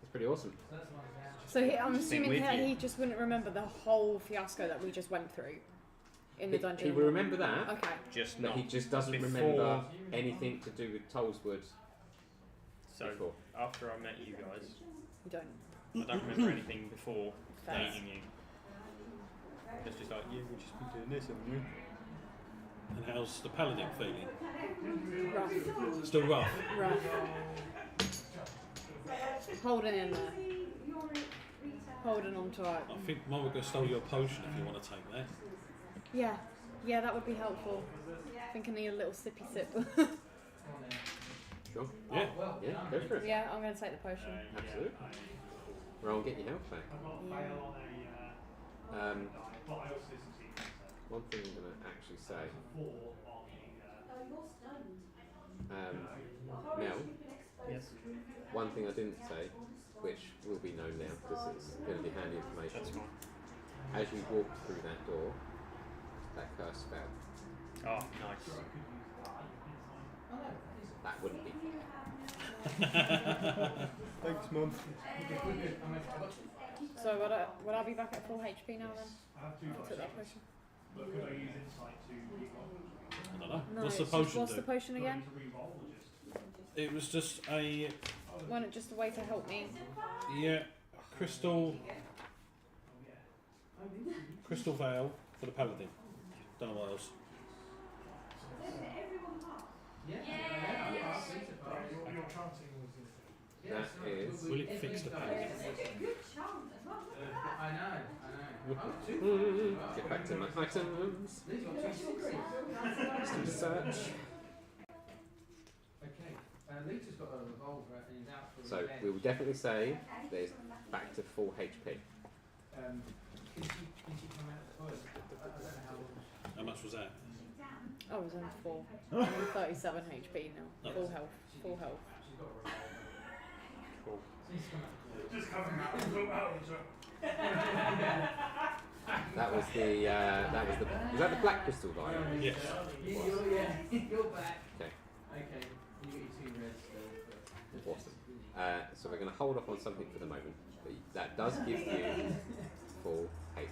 it's pretty awesome. So I'm assuming with that you. he just wouldn't remember the whole fiasco that we just went through in the dungeon. He will remember that, Okay. Just but not. he just doesn't before- remember anything to do with Tollswood So before. after I met you guys, You don't. I don't remember anything before Fair. meeting you. It's just like, yeah, we'll just be doing this, haven't we? And how's the paladin feeling? Rough. Still rough. Rough. Holding in there. Holding on to it. I think Mom would go stole your potion if you want to take that. Yeah. Yeah, that would be helpful. I think I need a little sippy sip. Sure. Yeah. Yeah, go for it. Yeah, I'm going to take the potion. Absolutely. Roll and get your health back. One thing I'm going to actually say. Mel, Yes. one thing I didn't say, which will be known now because it's going to be handy information. That's fine. As you walk through that door, that curse fell. Oh, nice. That wouldn't be. Thanks, Mum. So would I be back at full HP now then? I took that potion. I don't know. No, What's the it's just- potion What's do? the potion again? It was just a Wasn't it just a way to help me? crystal veil for the paladin. Don't know what else. Your chanting was That is. Will it fix the paladin? I know. Get back to my items. Some search. Okay. Lita's got a revolver and he's out for So revenge. we will definitely say there's back to full HP. Can she come out of the toilet? I don't know how long. How much was that? I was on 4. I'm on 37 HP now. Full health. Full health. She's got a revolver. Cool. She's come out of the toilet. just coming out of the That was the was that the black crystal guy? Yes. You're back. Okay. Okay. You get your 2 reds still. Awesome. So we're going to hold off on something for the moment, but that does give you full HP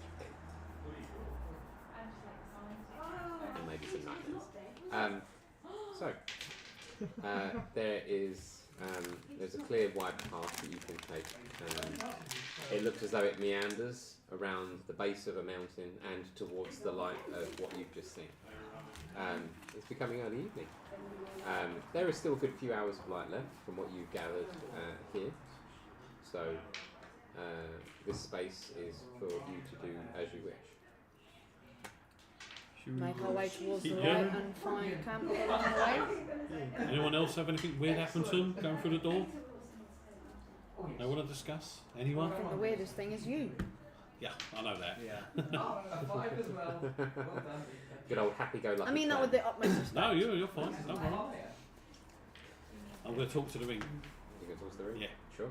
and maybe some nightmares. There's a clear wide path that you can take. It looks as though it meanders around the base of a mountain and towards the light of what you've just seen. It's becoming early evening. There is still a good few hours of light left from what you've gathered here. So this space is for you to do as you wish. make our way towards the Keep light going. and find camp along the way. Anyone else have anything weird happen to them going through the door? No one to discuss? I Anyone? think the weirdest thing is you. Yeah, I know that. Yeah. Oh, a 5 as well. Well done. Good old happy-go-lucky. I mean that Clem. with the utmost respect. No, you're fine. Don't worry. Oh, yeah. I'm going to talk to the ring. You go towards the room? Yeah. Sure.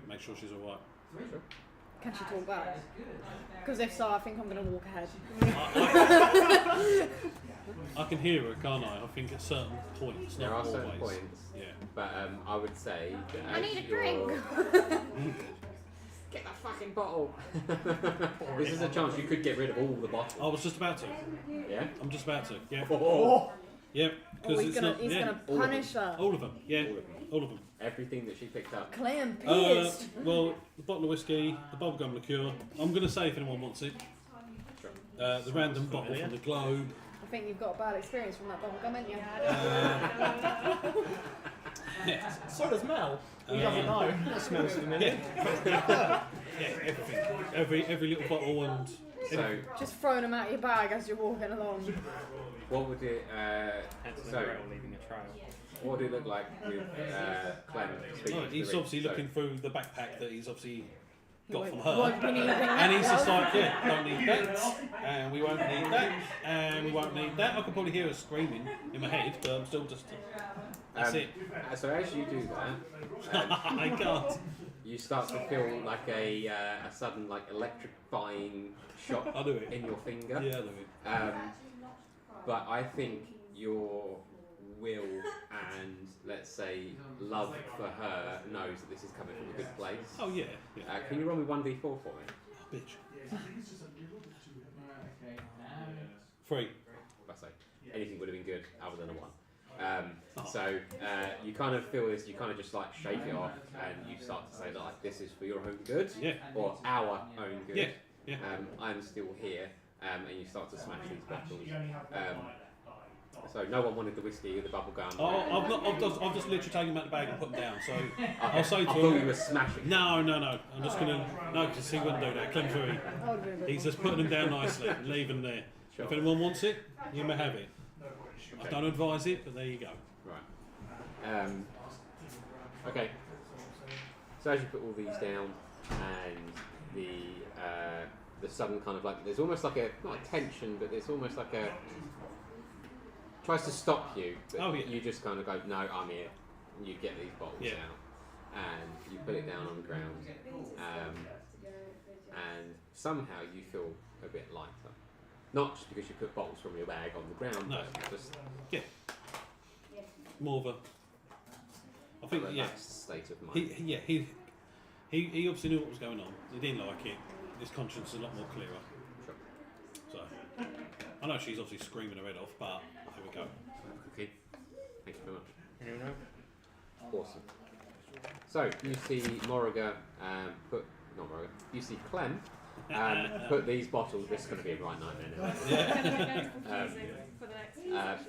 Make sure she's alright. Sure. Can she talk back? Because if so, I think I'm going to walk ahead. I can hear her, can't I? I think at certain points, There not are certain always. points, Yeah. but I would say that I as need a you're- drink. Get that fucking bottle. This is a chance you could get rid of all the bottles. I was just about to. Yeah. I'm just about to. Yeah. Oh. Yeah. Oh, Because he's it's gonna not. he's Yeah. gonna all of them. punish her. All of them. Yeah. All of them. All of them. Everything that she picked up. Clem, pissed. Well, the bottle of whiskey, the bubblegum liqueur. I'm going to say if anyone wants it. Sure. The random bottle from the globe. I think you've got a bad experience from that bubble gum, haven't you? Yeah. So does Mel. He Um, doesn't know. That smells familiar. Yeah, everything. Every little bottle and. So, Just throwing them out your bag as you're walking along. what would it? Hansel So, and Gretel leaving a trail. what would it look like with Clem speaking Oh, to the he's ring? obviously So- looking through the backpack that he's obviously got Won't- from her. won't be needing that, And he's just love. like, yeah, don't need that, and we won't need that, and we won't need that. I could probably hear her screaming in my head, but I'm still just. That's it. So as you do that, I can't. you start to feel like a sudden like electrifying shock I'll do it. in your finger. Yeah, I'll do it. But I think your will and let's say love for her knows that this is coming from a good place. Oh, yeah. Yeah. Can you roll me 1d4 for me? Oh, bitch. Okay. 3. I say anything would have been good other than a 1. So you kind of feel this, you kind of just like shake it off and you start to say that like this is for your own good Yeah. or our own good. Yeah. Yeah. I'm still here and you start to smash these bottles. So no one wanted the whiskey or the bubble gum. Oh, I've just literally taken them out the bag and put them down. So I'll say I to thought you him. were smashing. No. I'm just gonna. No, because he wouldn't do that. Clem Fury. I would've been a bit He's more just putting them down nicely and leaving them there. Sure. If anyone wants it, you may have it. I don't advise it, but there you go. Right. Okay. So as you put all these down, and the sudden kind of like there's almost like a not a tension, but there's almost like a tries to stop you, but Oh, yeah. you just kind of go, no, I'm here. And you get these bottles Yeah. out, and you put it down on the ground, and somehow you feel a bit lighter. Not just because you put bottles from your bag on the ground, No. but just More of a. I think a yeah. relaxed state of mind. He obviously knew what was going on. He didn't like it. His conscience is a lot more clearer. Sure. So I know she's obviously screaming her head off, but here we go. Okay. Thank you very much. Anyone else? Awesome. So you see Moriga you see Clem put these bottles. This is going to be a right nightmare now. For the next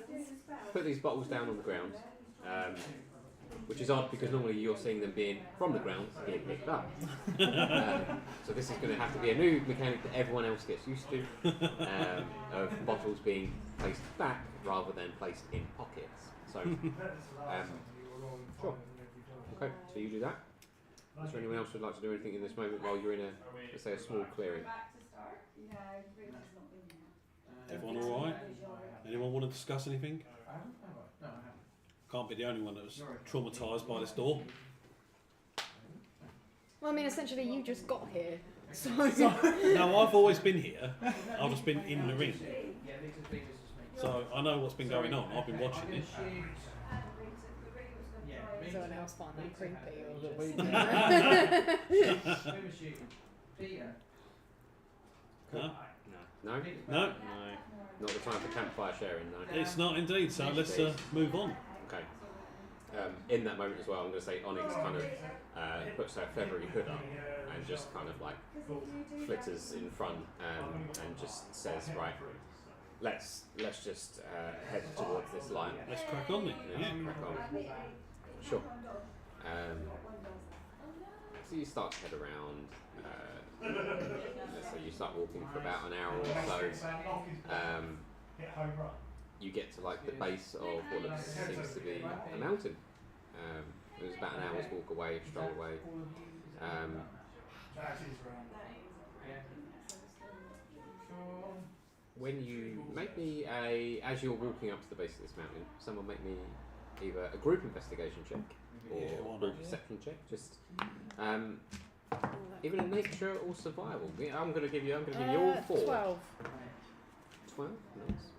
Put these bottles down on the ground, which is odd because normally you're seeing them being from the ground being picked up. So this is going to have to be a new mechanic that everyone else gets used to, of bottles being placed back rather than placed in pockets. So, sure. Okay, so you do that. Is there anyone else who'd like to do anything in this moment while you're in a, let's say, a small clearing? Everyone all right? Anyone want to discuss anything? I haven't. No, I haven't. Can't be the only one that was traumatised by this door. Well, I mean, essentially, you just got here. So, No, I've always been here. I've just been in the ring. Yeah, these are just make. So I know what's been going on. I've been watching it. does anyone else find that creepy? Or Who just... was shooting? Peter. No? No? No? Not the time for campfire sharing, no. It's not indeed. So let's move on. Okay. In that moment as well, I'm going to say Onyx kind of puts her feathery hood up and just kind of like flitters in front and just says, right, let's just head towards this light. Let's crack on then. Yeah, Yeah. crack on. Sure. So you start to head around. So you start walking for about an hour or so. hit home run. you get to like the base of what seems to be a mountain. It was about an hour's walk away, stroll away. That is round. When you make me as you're walking up to the base of this mountain, someone make me either a group investigation check or Yeah, why not? group perception check. Just even a nature or survival. Yeah, I'm gonna give you all 4. 12. 12? Nice.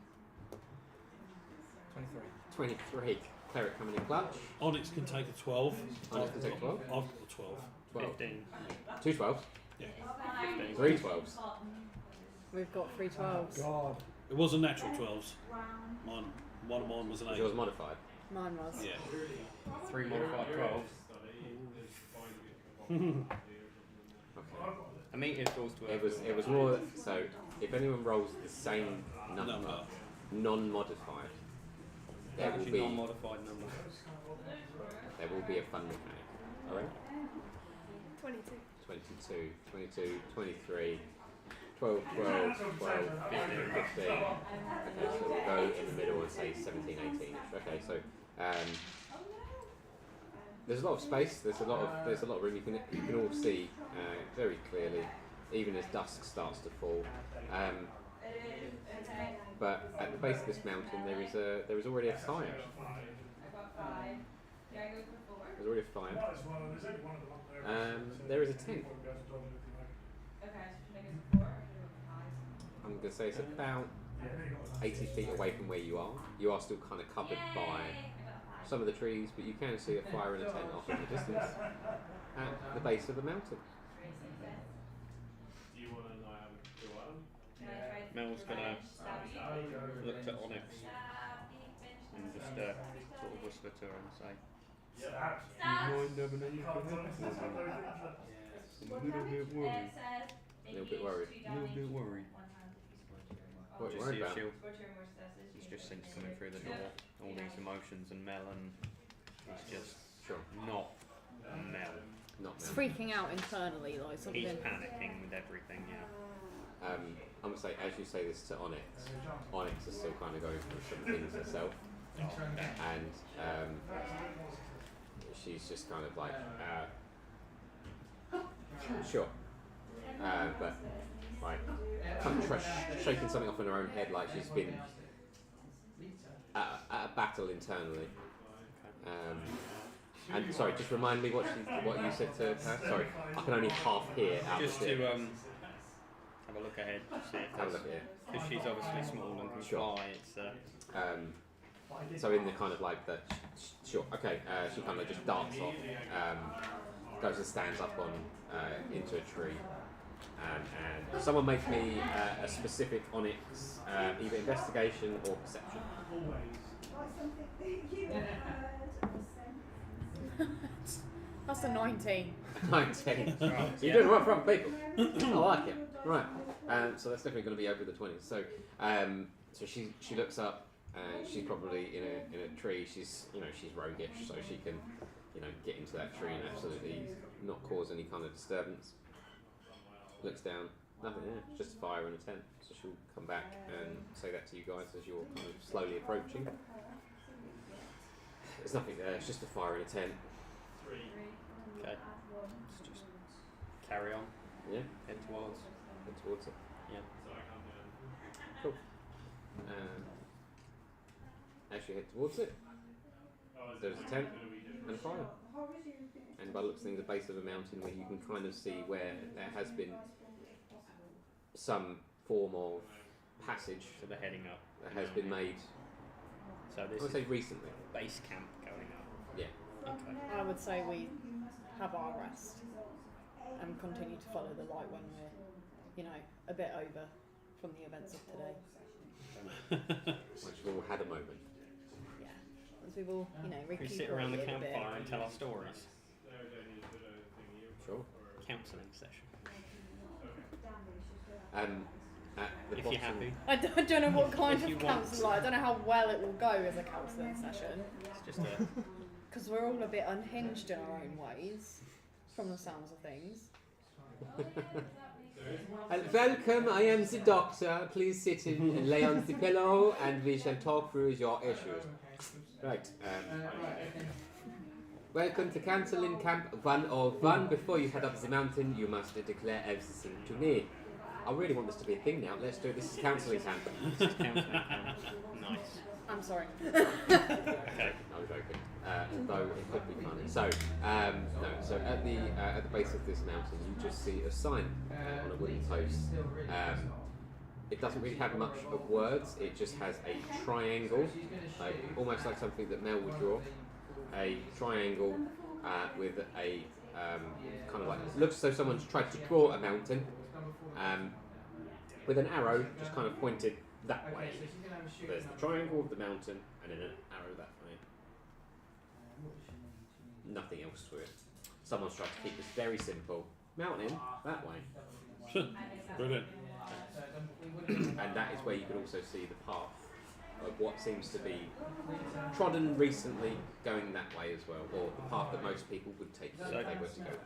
23. 23. Cleric coming in clutch. Onyx can take a 12. Onyx can take a 12. I've got a 12. 12. 15. 2 12s. Yeah. 15. 3 12s. We've got 3 12s. God. It wasn't natural 12s. One of mine was an 8. Yours modified. Mine was. Yeah. 3 modified 12s. Okay. A meter equals to It was more so. If anyone rolls the same number, Number. non-modified, there will Actually, be non-modified number. a fun mechanic. Alright. 22. 22, 22, 23, 12, 12, 12, 15. Okay, so we'll go in the middle and say 17, 18. Okay, so there's a lot of space. There's a lot of room. You can all see very clearly, even as dusk starts to fall. But at the base of this mountain, there is already a fire. There's already a fire. Might as well, there's only one of them up there. There is a tent. I'm going to say it's about 80 feet away from where you are. You are still kind of covered by some of the trees, but you can see a fire in a tent off in the distance at the base of the mountain. Mel's gonna look at Onyx and just sort of whisper to her and say, "Do you mind having a look at her?" I'm a little bit worried. A little bit worried. A little bit worried. What are you Just worried see if about? she's just sense coming through the door, all these emotions, and Mel, and he's just Sure. not Mel. Not It's now. freaking out internally, like something. He's panicking with everything, yeah. I'm going to say, as you say this to Onyx, Onyx is still kind of going through some things herself. And she's just kind of like, sure. But like, kind of shaking something off in her own head, like she's been at a battle internally. And sorry, just remind me what you said to her. Sorry, I can only half hear out Just of to it. have a look ahead to see if Have a look at it. because she's obviously small and can Sure. fly. It's So in the kind of like the sure, okay, she kind of just darts off, goes and stands up on into a tree, and someone make me a specific Onyx, either investigation or perception. That's a 19. 19. Right, You're yeah. doing right front people. I like it. Right. So that's definitely going to be over the 20s. So so she looks up. She's probably in a tree. She's roguish, so she can get into that tree and absolutely not cause any kind of disturbance. Looks down, nothing there, just a fire in a tent. So she'll come back and say that to you guys as you're kind of slowly approaching. There's nothing there. It's just a fire in a tent. Okay. Let's just carry on. Yeah, Head towards. head towards it. Yeah. Cool. As you head towards it, there's a tent and a fire. And by the looks of things, the base of a mountain where you can kind of see where there has been some form of passage So they're heading up. that has been made, So I this would is say recently. base camp going up. Yeah. Okay. I would say we have our rest and continue to follow the light when we're, a bit over from the events of today. Once you've all had a moment. Yeah. As we've all, We sit around the recuperated a bit. campfire and tell our stories. Sure. Counselling session. At the If bottom, you're happy, I don't know what kind If you of want. counsellor. I don't know how well it will go as a counselling session. it's just a Because we're all a bit unhinged in our own ways, from the sounds of things. Welcome, I am the doctor. Please sit in and lay on the pillow and we shall talk through your issues. Right. Welcome to Council in Camp 101. Before you head up the mountain, you must declare everything to me. I really want this to be a thing now. Let's do it. This is Council in Camp. This is counselling camp. Nice. I'm sorry. Okay. I was joking. Though it could be funny. So, no. So at the base of this mountain, you just see a sign on a wooden post. It doesn't really have much of words. It just has a triangle, almost like something that Mel would draw. A triangle with a kind of like, looks as though someone's tried to draw a mountain with an arrow just kind of pointed that way. So there's the triangle of the mountain and then an arrow that way. Nothing else to it. Someone's tried to keep this very simple. Mountain that way. Brilliant. And that is where you can also see the path of what seems to be trodden recently going that way as well, or the path that most people would take if they were to go.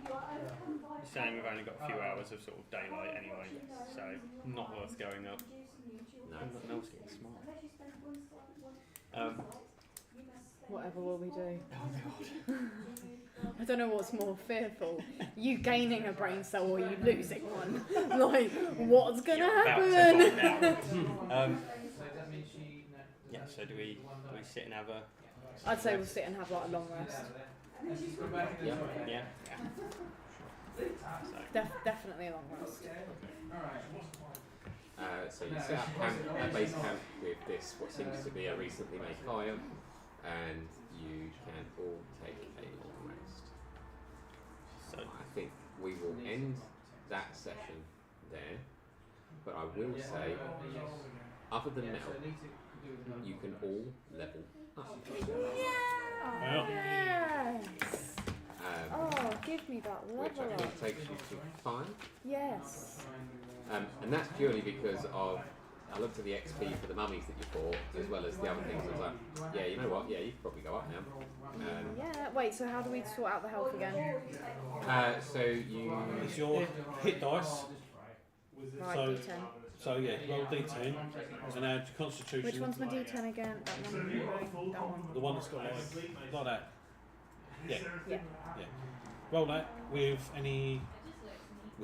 You're saying we've only got a few hours of sort of daylight anyway, so not worth going up. No. Mel's getting smart. Whatever will we do? I don't know what's more fearful, you gaining a brain cell or you losing one. Like, what's gonna happen? Yeah, so do we sit and have a... I'd say we'll sit and have like a long rest. Yeah. Definitely a long rest. So you set up camp, base camp with this, what seems to be a recently made fire, and you can all take a long rest. So I think we will end that session there, but I will say, other than Mel, you can all level up. Yes! Oh, give me that Which I level think up. takes you to 5. Yes. And that's purely because of, I looked at the XP for the mummies that you fought, as well as the other things. I was like, yeah, you know what? Yeah, you could probably go up now. Yeah, wait, so how do we sort out the health again? So you... It's your hit dice. Right, So- D10. So yeah, roll D10 and add Constitution. Which one's my D10 again? That one? No, that one. The one that's got like that. Yeah. Yeah. Yeah. Roll that with any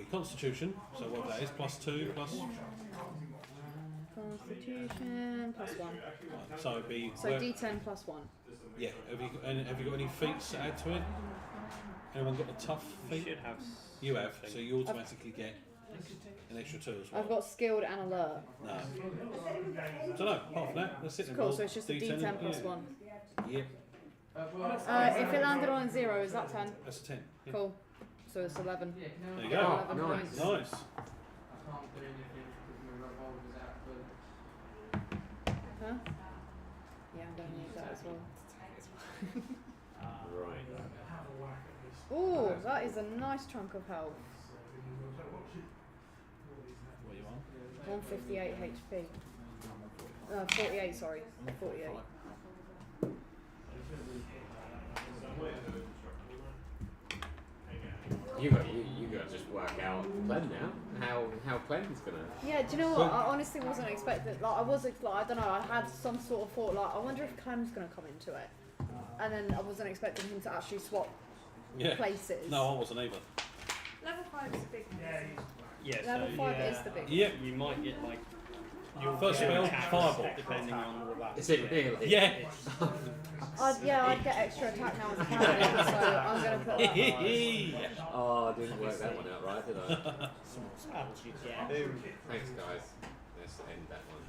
Constitution. So what that is, +2 plus. Constitution plus 1. Right, so it'd be. So D10 plus 1. Yeah. Have you got any feats to add to it? Anyone got a tough You feat? should have... You have. So you automatically get an extra 2 as well. I've got skilled and alert. No. So no, apart from that, that's it. Then. Cool, Roll so it's just a D10 D10 plus yeah. 1. Yep. If it landed on a 0, is that 10? That's a 10. Yeah. Cool. So it's 11. There you go. 11 nice. points. Nice. Huh? Yeah, I'm going to need that as well. Right. Ooh, that is a nice chunk of health. What are you on? 158 HP. 48, sorry. 48. You got to just work out Clem now. How Clem's gonna. Yeah, do you know what? I honestly wasn't expecting. Like, I don't know. I had some sort of thought. Like, I wonder if Clem's gonna come into it, and then I wasn't expecting him to actually swap places. No, I wasn't either. Level 5 is a big one. Yeah, Level so 5 is the big. Yep. you might get like... First spell, fireball. Depending on all that. Is it really? Yeah. I'd get extra attack now as a paladin, so I'm gonna put that on. Oh, I didn't work that one out right, did I? Yeah. Thanks, guys. Let's end that one.